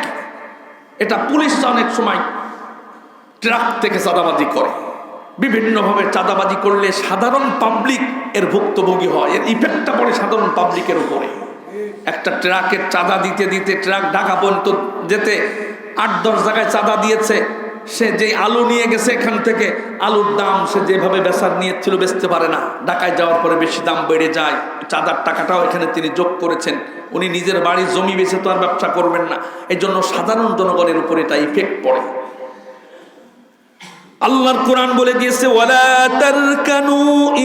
এটা পুলিশ অনেক সময় ট্রাক থেকে চাঁদাবাজি করে, বিভিন্নভাবে চাঁদাবাজি করলে সাধারণ পাবলিক এর ভুক্তভোগী হয়, এর ইফেক্টটা পড়ে সাধারণ পাবলিকের উপরে। একটা ট্রাকের চাঁদা দিতে দিতে ট্রাক ঢাকা পর্যন্ত যেতে 8-10 জায়গায় চাঁদা দিয়েছে, সে যে আলু নিয়ে গেছে এখান থেকে, আলুর দাম সে যেভাবে বেচার নিয়েছিল বেচতে পারে না, ঢাকায় যাওয়ার পরে বেশি দাম বেড়ে যায়, চাঁদার টাকাটাও এখানে তিনি যোগ করেছেন। উনি নিজের বাড়ির জমি বেচে তো আর ব্যবসা করবেন না, এই জন্য সাধারণ জনগণের উপরে এটা ইফেক্ট পড়ে। আল্লাহর কোরআন বলে দিয়েছে, ওয়ালা তারকানু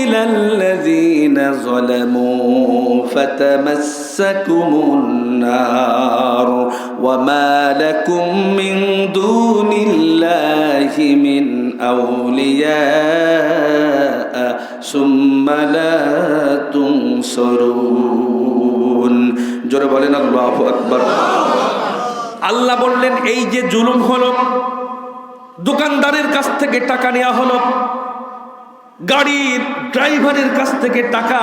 ইলাল্লাযীনা যালামু ফাতামাসসাকুমুন নার ওয়া মা লাকুম মিন দুনিল্লাহি মিন আউলিয়া সুম্মা লা তুনসারুন। জোরে বলেন আল্লাহু আকবার। আল্লাহ বললেন, এই যে জুলুম হলো, দোকানদারের কাছ থেকে টাকা নেওয়া হলো, গাড়ির ড্রাইভারের কাছ থেকে টাকা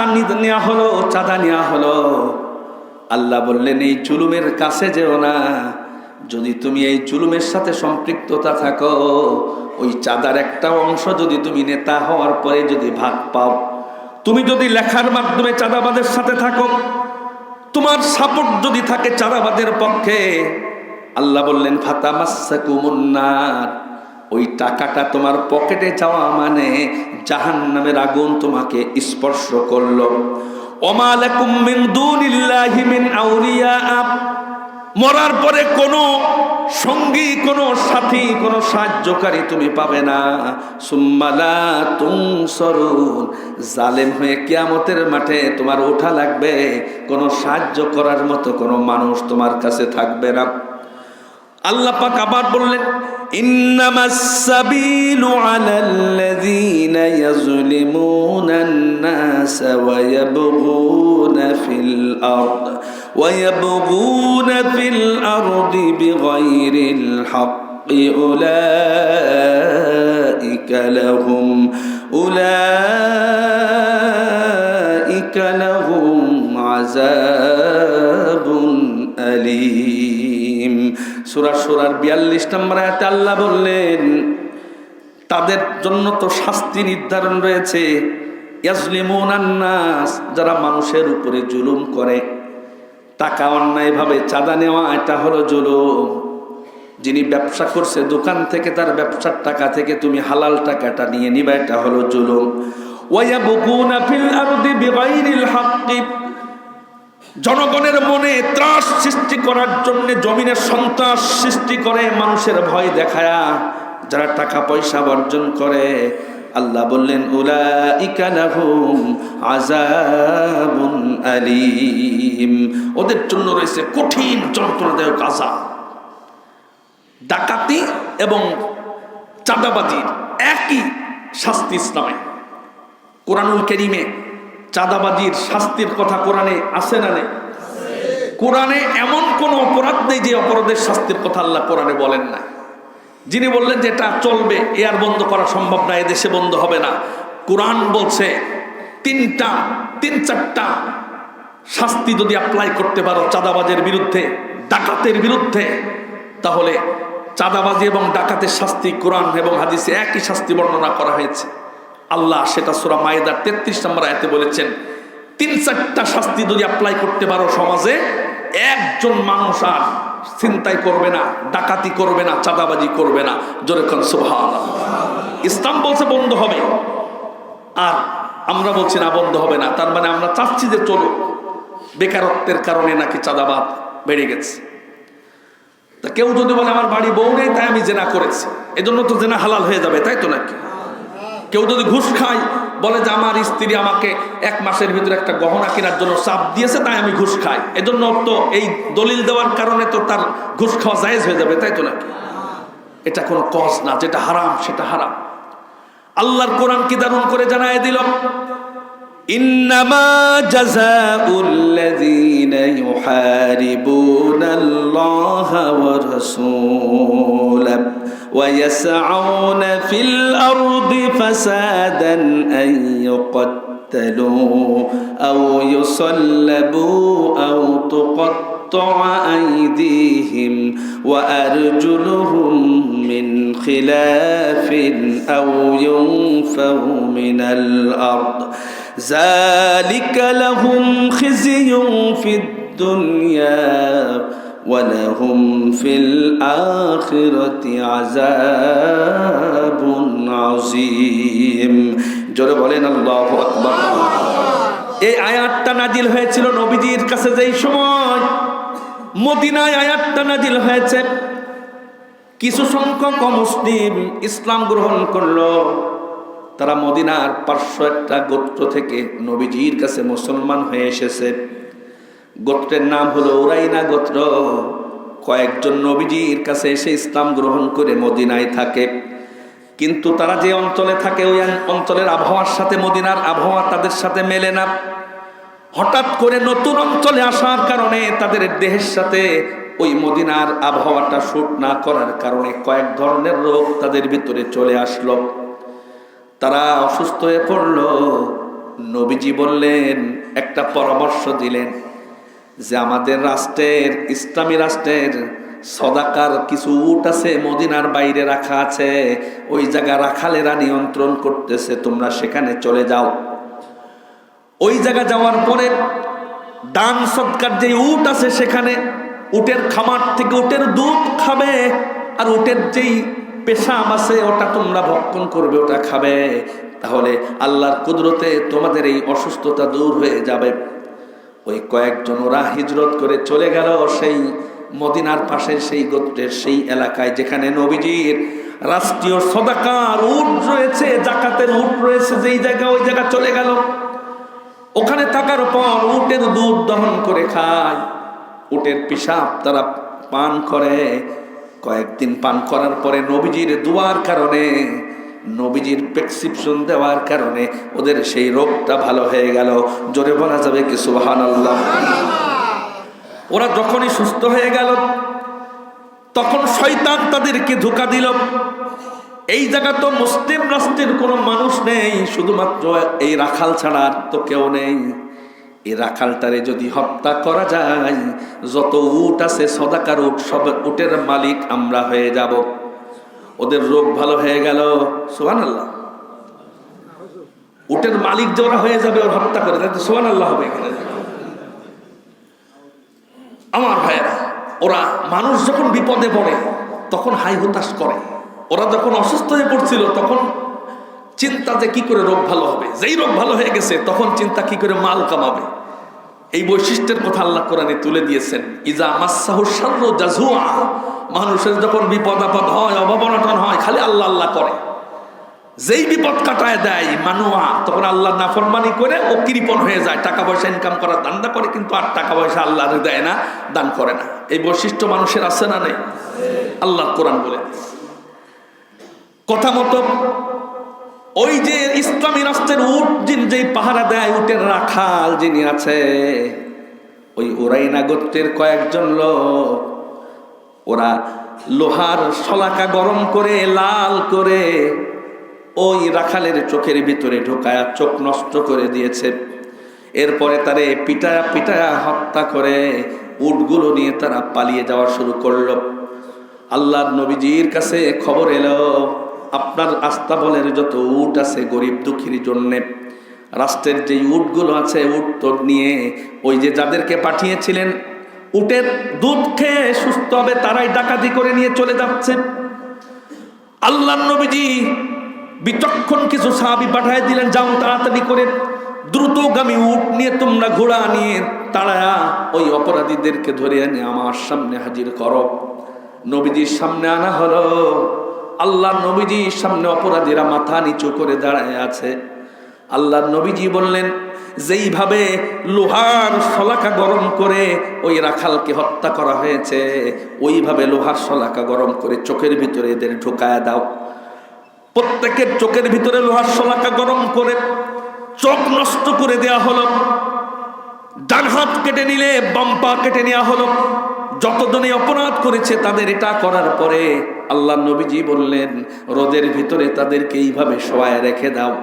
নেওয়া হলো, চাঁদা নেওয়া হলো, আল্লাহ বললেন এই জুলুমের কাছে যেও না। যদি তুমি এই জুলুমের সাথে সম্পৃক্ততা থাকো, ওই চাঁদার একটা অংশ যদি তুমি নেতা হওয়ার পরে যদি ভাগ পাও, তুমি যদি লেখার মাধ্যমে চাঁদাবাদের সাথে থাকো, তোমার সাপোর্ট যদি থাকে চাঁদাবাদের পক্ষে, আল্লাহ বললেন ফাতামাসসাকুমুন নার, ওই টাকাটা তোমার পকেটে যাওয়া মানে জাহান্নামের আগুন তোমাকে স্পর্শ করলো। ওমা লাকুম মিন দুনিল্লাহি মিন আউলিয়া, মরার পরে কোনো সঙ্গী, কোনো সাথী, কোনো সাহায্যকারী তুমি পাবে না। সুম্মা লা তুনসারুন, জালেম হয়ে কিয়ামতের মাঠে তোমার ওঠা লাগবে, কোনো সাহায্য করার মতো কোনো মানুষ তোমার কাছে থাকবে না। আল্লাহ পাক আবার বললেন, ইন্নামাস সাবিলু আলাল্লাযীনা ইয়াযলিমুনান নাস ওয়া ইয়াবগুনা ফিল আরদি বিগাইরিল হাক্কি উলাইকা লাহুম আযাবুন আলীম। সূরা সূরার 42 নম্বর আয়াতে আল্লাহ বললেন, তাদের জন্য তো শাস্তি নির্ধারণ রয়েছে। ইয়াজলিমুনান নাস, যারা মানুষের উপরে জুলুম করে, টাকা অন্যায়ভাবে চাঁদা নেওয়া, এটা হলো জুলুম। যিনি ব্যবসা করছে দোকান থেকে, তার ব্যবসার টাকা থেকে তুমি হালাল টাকাটা নিয়ে নিবা, এটা হলো জুলুম। ওয়া ইয়াবগুনা ফিল আরদি বিগাইরিল হাক্কি, জনগণের মনে ত্রাস সৃষ্টি করার জন্য জমিনের সন্ত্রাস সৃষ্টি করে, মানুষের ভয় দেখায়া যারা টাকা পয়সা বর্জন করে, আল্লাহ বললেন উলাইকা লাহুম আযাবুন আলীম, ওদের জন্য রয়েছে কঠিন যন্ত্রণাদায়ক আযাব। ডাকাতি এবং চাঁদাবাজির একই শাস্তি ইসলামে। কোরআনুল কারীমে চাঁদাবাজির শাস্তির কথা কোরআনে আছে না নেই? কোরআনে এমন কোন অপরাধ নেই যে অপরাধের শাস্তির কথা আল্লাহ কোরআনে বলেন না। যিনি বললেন যে এটা চলবে, এ আর বন্ধ করা সম্ভব না, এদেশে বন্ধ হবে না, কোরআন বলছে তিন চারটা শাস্তি যদি অ্যাপ্লাই করতে পারো চাঁদাবাজের বিরুদ্ধে, ডাকাতের বিরুদ্ধে, তাহলে চাঁদাবাজি এবং ডাকাতের শাস্তি কোরআন এবং হাদিসে একই শাস্তি বর্ণনা করা হয়েছে। আল্লাহ সেটা সূরা মায়েদার 33 নম্বর আয়াতে বলেছেন, 3-4টা শাস্তি যদি অ্যাপ্লাই করতে পারো সমাজে, একজন মানুষ আর ছিনতাই করবে না, ডাকাতি করবে না, চাঁদাবাজি করবে না। জোরে কোন সুবহানাল্লাহ। ইসলাম বলছে বন্ধ হবে, আর আমরা বলছি না বন্ধ হবে না। তার মানে আমরা চাচ্ছি যে চলো, বেকারত্বের কারণে নাকি চাঁদাবাদ বেড়ে গেছে। তা কেউ যদি বলে আমার বাড়ি বউ নেই তাই আমি জেনা করেছি, এজন্য তো জেনা হালাল হয়ে যাবে, তাই তো নাকি? কেউ যদি ঘুষ খায়, বলে যে আমার স্ত্রী আমাকে 1 মাসের ভিতরে একটা গহনা কেনার জন্য চাপ দিয়েছে তাই আমি ঘুষ খাই, এজন্য তো এই দলিল দেওয়ার কারণে তো তার ঘুষ খাওয়া জায়েজ হয়ে যাবে, তাই তো নাকি? এটা কোনো কজ না, যেটা হারাম সেটা হারাম। আল্লাহর কোরআন কি দারুণ করে জানায় দিল, ইন্নামা জাযাউল লাযীনা ইউহারিবুনাল্লাহা ওয়া রাসূলাহু ওয়া ইয়াসআউনা ফিল আরদি ফাসাদান আন ইউকাত্তালু আও ইউসাল্লাবু আও তুকাত্তা'a আইদিহিম ওয়া আরজুলুহুম মিন খিলাফিন আও ইউনফাউ মিনাল আরদ যালিকা লাহুম খিজিয়ুন ফিদ দুনিয়া ওয়া লাহুম ফিল আখিরাতি আযাবুন আযীম। জোরে বলেন আল্লাহু আকবার। এই আয়াতটা নাজিল হয়েছিল নবীজির কাছে যেই সময় মদিনায় আয়াতটা নাজিল হয়েছে। কিছু সংখ্যক মুসলিম ইসলাম গ্রহণ করলো, তারা মদিনার পার্শ্ব একটা গোত্র থেকে নবীজির কাছে মুসলমান হয়ে এসেছে। গোত্রের নাম হলো উরাইনা গোত্র। কয়েকজন নবীজির কাছে এসে ইসলাম গ্রহণ করে মদিনায় থাকে, কিন্তু তারা যে অঞ্চলে থাকে ওই অঞ্চলের আবহাওয়ার সাথে মদিনার আবহাওয়া তাদের সাথে মেলে না। হঠাৎ করে নতুন অঞ্চলে আসার কারণে তাদের দেহের সাথে ওই মদিনার আবহাওয়াটা শুট না করার কারণে কয়েক ধরনের রোগ তাদের ভিতরে চলে আসলো। তারা অসুস্থ হয়ে পড়লো। নবীজি বললেন, একটা পরামর্শ দিলেন যে আমাদের রাষ্ট্রের, ইসলামী রাষ্ট্রের সদাকার কিছু উট আছে মদিনার বাইরে রাখা আছে, ওই জায়গা রাখালেরা নিয়ন্ত্রণ করতেছে, তোমরা সেখানে চলে যাও। ওই জায়গা যাওয়ার পরে দান সদকার যে উট আছে সেখানে উটের খামার থেকে উটের দুধ খাবে, আর উটের যেই পেশাব আছে ওটা তোমরা ভক্ষণ করবে, ওটা খাবে। তাহলে আল্লাহর কুদরতে তোমাদের এই অসুস্থতা দূর হয়ে যাবে। ওই কয়েকজন ওরা হিজরত করে চলে গেল সেই মদিনার পাশের সেই গোত্রের সেই এলাকায় যেখানে নবীজির রাষ্ট্রীয় সদাকার উট রয়েছে, জাকাতের উট রয়েছে, যেই জায়গা ওই জায়গা চলে গেল। ওখানে থাকার পর উটের দুধ দহন করে খায়, উটের পেশাব তারা পান করে। কয়েকদিন পান করার পরে নবীজির দুয়ার কারণে, নবীজির প্রেসক্রিপশন দেওয়ার কারণে ওদের সেই রোগটা ভালো হয়ে গেল। জোরে বলা যাবে কি সুবহানাল্লাহ। ওরা যখনই সুস্থ হয়ে গেল তখন শয়তান তাদেরকে ধোঁকা দিল। এই জায়গা তো মুসলিম রাষ্ট্রের কোনো মানুষ নেই, শুধুমাত্র এই রাখাল ছাড়া আর তো কেউ নেই। এই রাখালটারে যদি হত্যা করা যায়, যত উট আছে সদাকার উট, সব উটের মালিক আমরা হয়ে যাব। ওদের রোগ ভালো হয়ে গেল। সুবহানাল্লাহ। উটের মালিক যে ওরা হয়ে যাবে ওর হত্যা করে, তাই তো সুবহানাল্লাহ হবে এখানে। আমার ভাইয়েরা, ওরা মানুষ যখন বিপদে পড়ে তখন হাই হতাশ করে। ওরা যখন অসুস্থ হয়ে পড়ছিল তখন চিন্তা যে কি করে রোগ ভালো হবে, যেই রোগ ভালো হয়ে গেছে তখন চিন্তা কি করে মাল কামাবে। এই বৈশিষ্ট্যের কথা আল্লাহ কোরআনে তুলে দিয়েছেন। ইজা মাসসাহু শাররু জাযুআ, মানুষের যখন বিপদ আপদ হয়, অভাব অনটন হয়, খালি আল্লাহ আল্লাহ করে। যেই বিপদ কাটায় দেয় মানুয়া, তখন আল্লাহ নাফরমানি করে ও কৃপণ হয়ে যায়, টাকা পয়সা ইনকাম করার ধান্দা করে, কিন্তু আর টাকা পয়সা আল্লাহর দেয় না, দান করে না। এই বৈশিষ্ট্য মানুষের আছে না নেই? আল্লাহ কোরআন বলে কথা মতো ওই যে ইসলামী রাষ্ট্রের উট যেই পাহারা দেয়, উটের রাখাল যিনি আছে, ওই উরাইনা গোত্রের কয়েকজন লোক, ওরা লোহার শলাকা গরম করে লাল করে ওই রাখালের চোখের ভিতরে ঢোকায়া চোখ নষ্ট করে দিয়েছে। এরপরে তারে পিটায়া পিটায়া হত্যা করে উটগুলো নিয়ে তারা পালিয়ে যাওয়া শুরু করলো। আল্লাহর নবীজির কাছে খবর এলো, আপনার আস্তাবলের যত উট আছে গরিব দুঃখীর জন্যে, রাষ্ট্রের যে উটগুলো আছে উট তো নিয়ে ওই যে যাদেরকে পাঠিয়েছিলেন উটের দুধ খেয়ে সুস্থ হবে তারাই ডাকাতি করে নিয়ে চলে যাচ্ছে। আল্লাহর নবীজি বিচক্ষণ কিছু সাহাবী পাঠিয়ে দিলেন, যাও তাড়াতাড়ি করে দ্রুতগামী উট নিয়ে তোমরা ঘোড়া নিয়ে তাড়ায়া ওই অপরাধীদেরকে ধরে এনে আমার সামনে হাজির করো। নবীজির সামনে আনা হলো। আল্লাহ নবীজির সামনে অপরাধীরা মাথা নিচু করে দাঁড়ায় আছে। আল্লাহ নবীজি বললেন, যেইভাবে লোহার শলাকা গরম করে ওই রাখালকে হত্যা করা হয়েছে, ওইভাবে লোহার শলাকা গরম করে চোখের ভিতরে এদের ঢোকায় দাও। প্রত্যেকের চোখের ভিতরে লোহার শলাকা গরম করে চোখ নষ্ট করে দেয়া হলো। ডান হাত কেটে নিলে বাম পা কেটে নেওয়া হলো। যতজনে অপরাধ করেছে তাদের এটা করার পরে আল্লাহ নবীজি বললেন, রোদের ভিতরে তাদেরকে এইভাবে শোয়ায় রেখে দাও।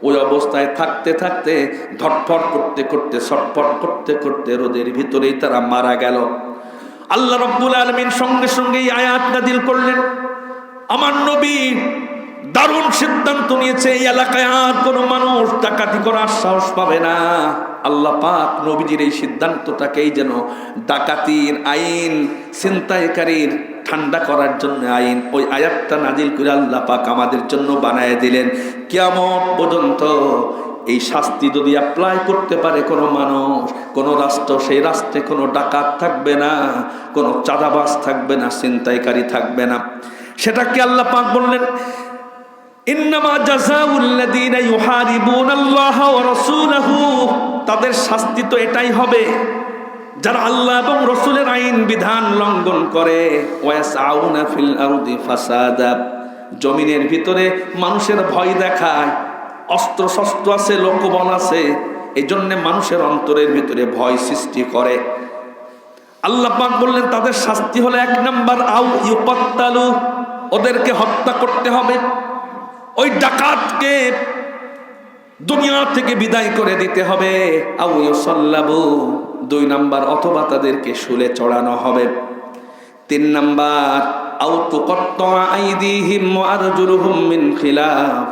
ওই অবস্থায় থাকতে থাকতে ধটফট করতে করতে ছটফট করতে করতে রোদের ভিতরেই তারা মারা গেল। আল্লাহ রাব্বুল আলামিন সঙ্গে সঙ্গে এই আয়াত নাযিল করলেন। আমার নবী দারুণ সিদ্ধান্ত নিয়েছে, এই এলাকায় আর কোনো মানুষ ডাকাতি করার সাহস পাবে না। আল্লাহ পাক নবীজির এই সিদ্ধান্তটাকেই যেন ডাকাতির আইন, ছিনতাইকারীর ঠান্ডা করার জন্য আইন, ওই আয়াতটা নাজিল করে আল্লাহ পাক আমাদের জন্য বানায় দিলেন। কিয়ামত পর্যন্ত এই শাস্তি যদি অ্যাপ্লাই করতে পারে কোনো মানুষ, কোনো রাষ্ট্র, সেই রাষ্ট্রে কোনো ডাকাত থাকবে না, কোনো চাঁদাবাজ থাকবে না, ছিনতাইকারী থাকবে না। সেটাকে আল্লাহ পাক বললেন, ইন্নামা জাযাউল্লাযীনা ইউহারিবুনাল্লাহা ওয়া রাসূলাহু, তাদের শাস্তি তো এটাই হবে যারা আল্লাহ এবং রাসূলের আইন বিধান লঙ্ঘন করে, ওয়ায়াসআউনা ফিল আরদি ফাসাদা, জমিনের ভিতরে মানুষের ভয় দেখায়, অস্ত্র শস্ত্র আছে, লোকবল আছে, এই জন্য মানুষের অন্তরের ভিতরে ভয় সৃষ্টি করে। আল্লাহ পাক বললেন তাদের শাস্তি হলো 1 নাম্বার আউ ইউকাত্তালু, ওদেরকে হত্যা করতে হবে। ওই ডাকাতকে দুনিয়া থেকে বিদায় করে দিতে হবে। আউ ইউসাল্লাবু, 2 নাম্বার অথবা তাদেরকে শুলে চড়ানো হবে। 3 নাম্বার আউ তুকাত্তা আইদিহিম ওয়া আরজুলুহুম মিন খিলাফ,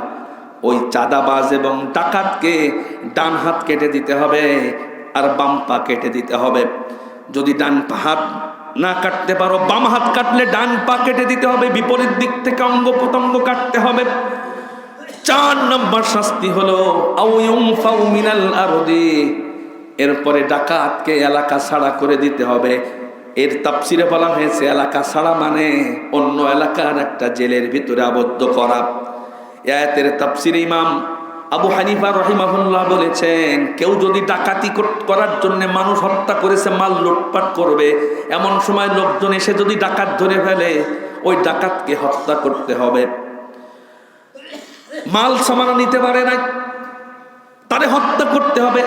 ওই চাঁদাবাজ এবং ডাকাতকে ডান হাত কেটে দিতে হবে আর বাম পা কেটে দিতে হবে। যদি ডান হাত না কাটতে পারো, বাম হাত কাটলে ডান পা কেটে দিতে হবে, বিপরীত দিক থেকে অঙ্গ প্রত্যঙ্গ কাটতে হবে। 4 নম্বর শাস্তি হলো আউ ইউনফাউ মিনাল আরদি, এরপরে ডাকাতকে এলাকা ছাড়া করে দিতে হবে। এর তাফসিরে বলা হয়েছে এলাকা ছাড়া মানে অন্য এলাকার একটা জেলের ভিতরে আবদ্ধ করা। আয়াতের তাফসিরে ইমাম আবু হানিফা রাহিমাহুল্লাহ বলেছেন, কেউ যদি ডাকাতি করার জন্য মানুষ হত্যা করেছে, মাল লুটপাট করবে, এমন সময় লোকজন এসে যদি ডাকাত ধরে ফেলে, ওই ডাকাতকে হত্যা করতে হবে। মাল সামানা নিতে পারে না, তারে হত্যা করতে হবে।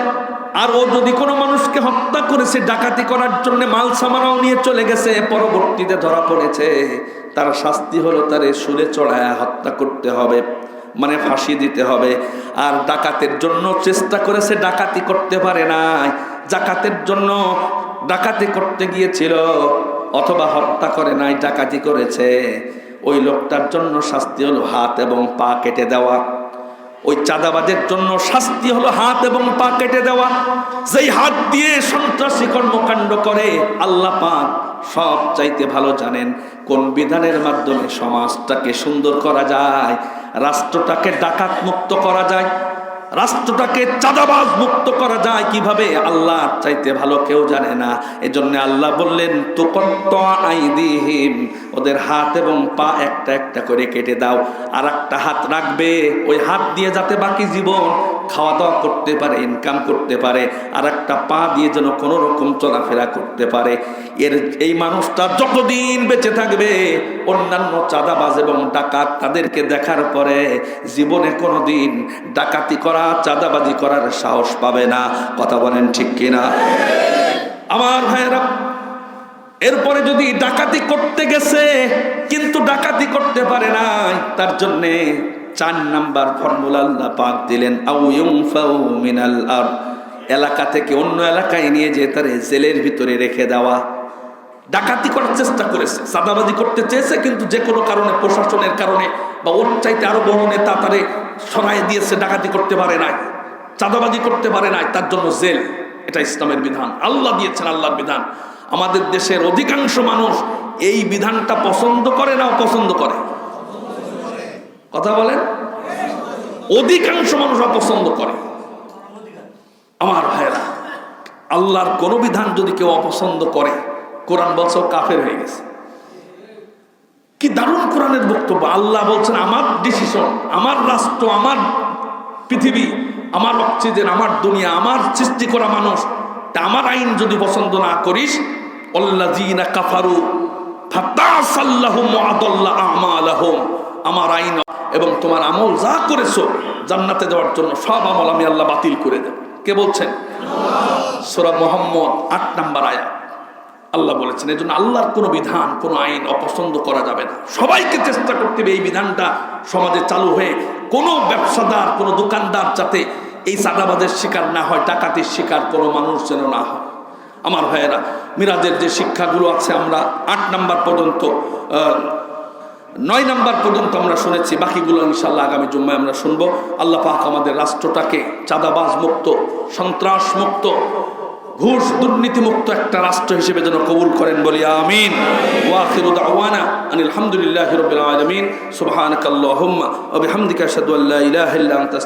আর ও যদি কোনো মানুষকে হত্যা করেছে ডাকাতি করার জন্য, মাল সামানাও নিয়ে চলে গেছে, পরবর্তীতে ধরা পড়েছে, তার শাস্তি হলো তারে শুলে চড়ায় হত্যা করতে হবে, মানে ফাঁসি দিতে হবে। আর ডাকাতের জন্য চেষ্টা করেছে, ডাকাতি করতে পারে নাই, জাকাতের জন্য ডাকাতি করতে গিয়েছিল অথবা হত্যা করে নাই, ডাকাতি করেছে, ওই লোকটার জন্য শাস্তি হলো হাত এবং পা কেটে দেওয়া। ওই চাঁদাবাজের জন্য শাস্তি হলো হাত এবং পা কেটে দেওয়া। যেই হাত দিয়ে সন্ত্রাসী কর্মকাণ্ড করে, আল্লাহ পাক সব চাইতে ভালো জানেন কোন বিধানের মাধ্যমে সমাজটাকে সুন্দর করা যায়, রাষ্ট্রটাকে ডাকাত মুক্ত করা যায়, রাষ্ট্রটাকে চাঁদাবাজ মুক্ত করা যায় কিভাবে, আল্লাহ চাইতে ভালো কেউ জানে না। এজন্য আল্লাহ বললেন তুকত্তা আইদিহিম, ওদের হাত এবং পা একটা একটা করে কেটে দাও। আর একটা হাত রাখবে, ওই হাত দিয়ে যাতে বাকি জীবন খাওয়া দাওয়া করতে পারে, ইনকাম করতে পারে, আর একটা পা দিয়ে যেন কোনো রকম চলাফেরা করতে পারে। এই মানুষটা যতদিন বেঁচে থাকবে, অন্যান্য চাঁদাবাজ এবং ডাকাত তাদেরকে দেখার পরে জীবনে কোনোদিন ডাকাতি করা, চাঁদাবাজি করার সাহস পাবে না। কথা বলেন ঠিক কিনা? আমার ভাইয়েরা, এরপরে যদি ডাকাতি করতে গেছে কিন্তু ডাকাতি করতে পারে নাই, তার জন্যে 4 নাম্বার ফর্মুলা আল্লাহ পাক দিলেন, আউ ইউনফাউ মিনাল আরদ, এলাকা থেকে অন্য এলাকায় নিয়ে যেয়ে তার জেলের ভিতরে রেখে দেওয়া। ডাকাতি করার চেষ্টা করেছে, চাঁদাবাজি করতে চেয়েছে, কিন্তু যে কোনো কারণে, প্রশাসনের কারণে বা ওর চাইতে আরো বড় নেতা তারে সরাই দিয়েছে, ডাকাতি করতে পারে নাই, চাঁদাবাজি করতে পারে নাই, তার জন্য জেল। এটা ইসলামের বিধান, আল্লাহ দিয়েছেন, আল্লাহর বিধান। আমাদের দেশের অধিকাংশ মানুষ এই বিধানটা পছন্দ করে না অপছন্দ করে? কথা বলেন। অধিকাংশ মানুষ অপছন্দ করে। আমার ভাইরা, আল্লাহর কোন বিধান যদি কেউ অপছন্দ করে, কোরআন বলছে কাফের হয়ে গেছে। কি দারুণ কোরআনের বক্তব্য! আল্লাহ বলছেন আমার ডিসিশন, আমার রাষ্ট্র, আমার পৃথিবী, আমার অক্সিজেন, আমার দুনিয়া, আমার সৃষ্টি করা মানুষ, তা আমার আইন যদি পছন্দ না করিস, আল্লাযীনা কাফারু ফাতাসাল্লাহুম ওয়া আদাল্লা আমালাহুম, আমার আইন এবং তোমার আমল যা করেছো জান্নাতে যাওয়ার জন্য সব আমল আমি আল্লাহ বাতিল করে দেব। কে বলছেন? সূরা মুহাম্মদ 8 নম্বর আয়াত আল্লাহ বলেছেন। এজন্য আল্লাহর কোনো বিধান, কোনো আইন অপছন্দ করা যাবে না। সবাইকে চেষ্টা করতে হবে এই বিধানটা সমাজে চালু হয়ে কোনো ব্যবসাদার, কোনো দোকানদার যাতে এই চাঁদাবাজের শিকার না হয়, ডাকাতির শিকার কোনো মানুষ যেন না হয়। আমার ভাইয়েরা, মিরাজের যে শিক্ষাগুলো আছে আমরা 8 নাম্বার পর্যন্ত, 9 নাম্বার পর্যন্ত আমরা শুনেছি, বাকিগুলো ইনশাআল্লাহ আগামী জুম্মায় আমরা শুনবো। আল্লাহ পাক আমাদের রাষ্ট্রটাকে চাঁদাবাজ মুক্ত, সন্ত্রাস মুক্ত, ঘুষ দুর্নীতি মুক্ত একটা রাষ্ট্র হিসেবে যেন কবুল করেন, বলি আমিন। ওয়া আখিরু দাওয়ানা আনিল হামদুলিল্লাহি রাব্বিল আলামিন। সুবহানাকাল্লাহুম্মা ওয়া বিহামদিকা আশহাদু আল্লা ইলাহা ইল্লা আনতা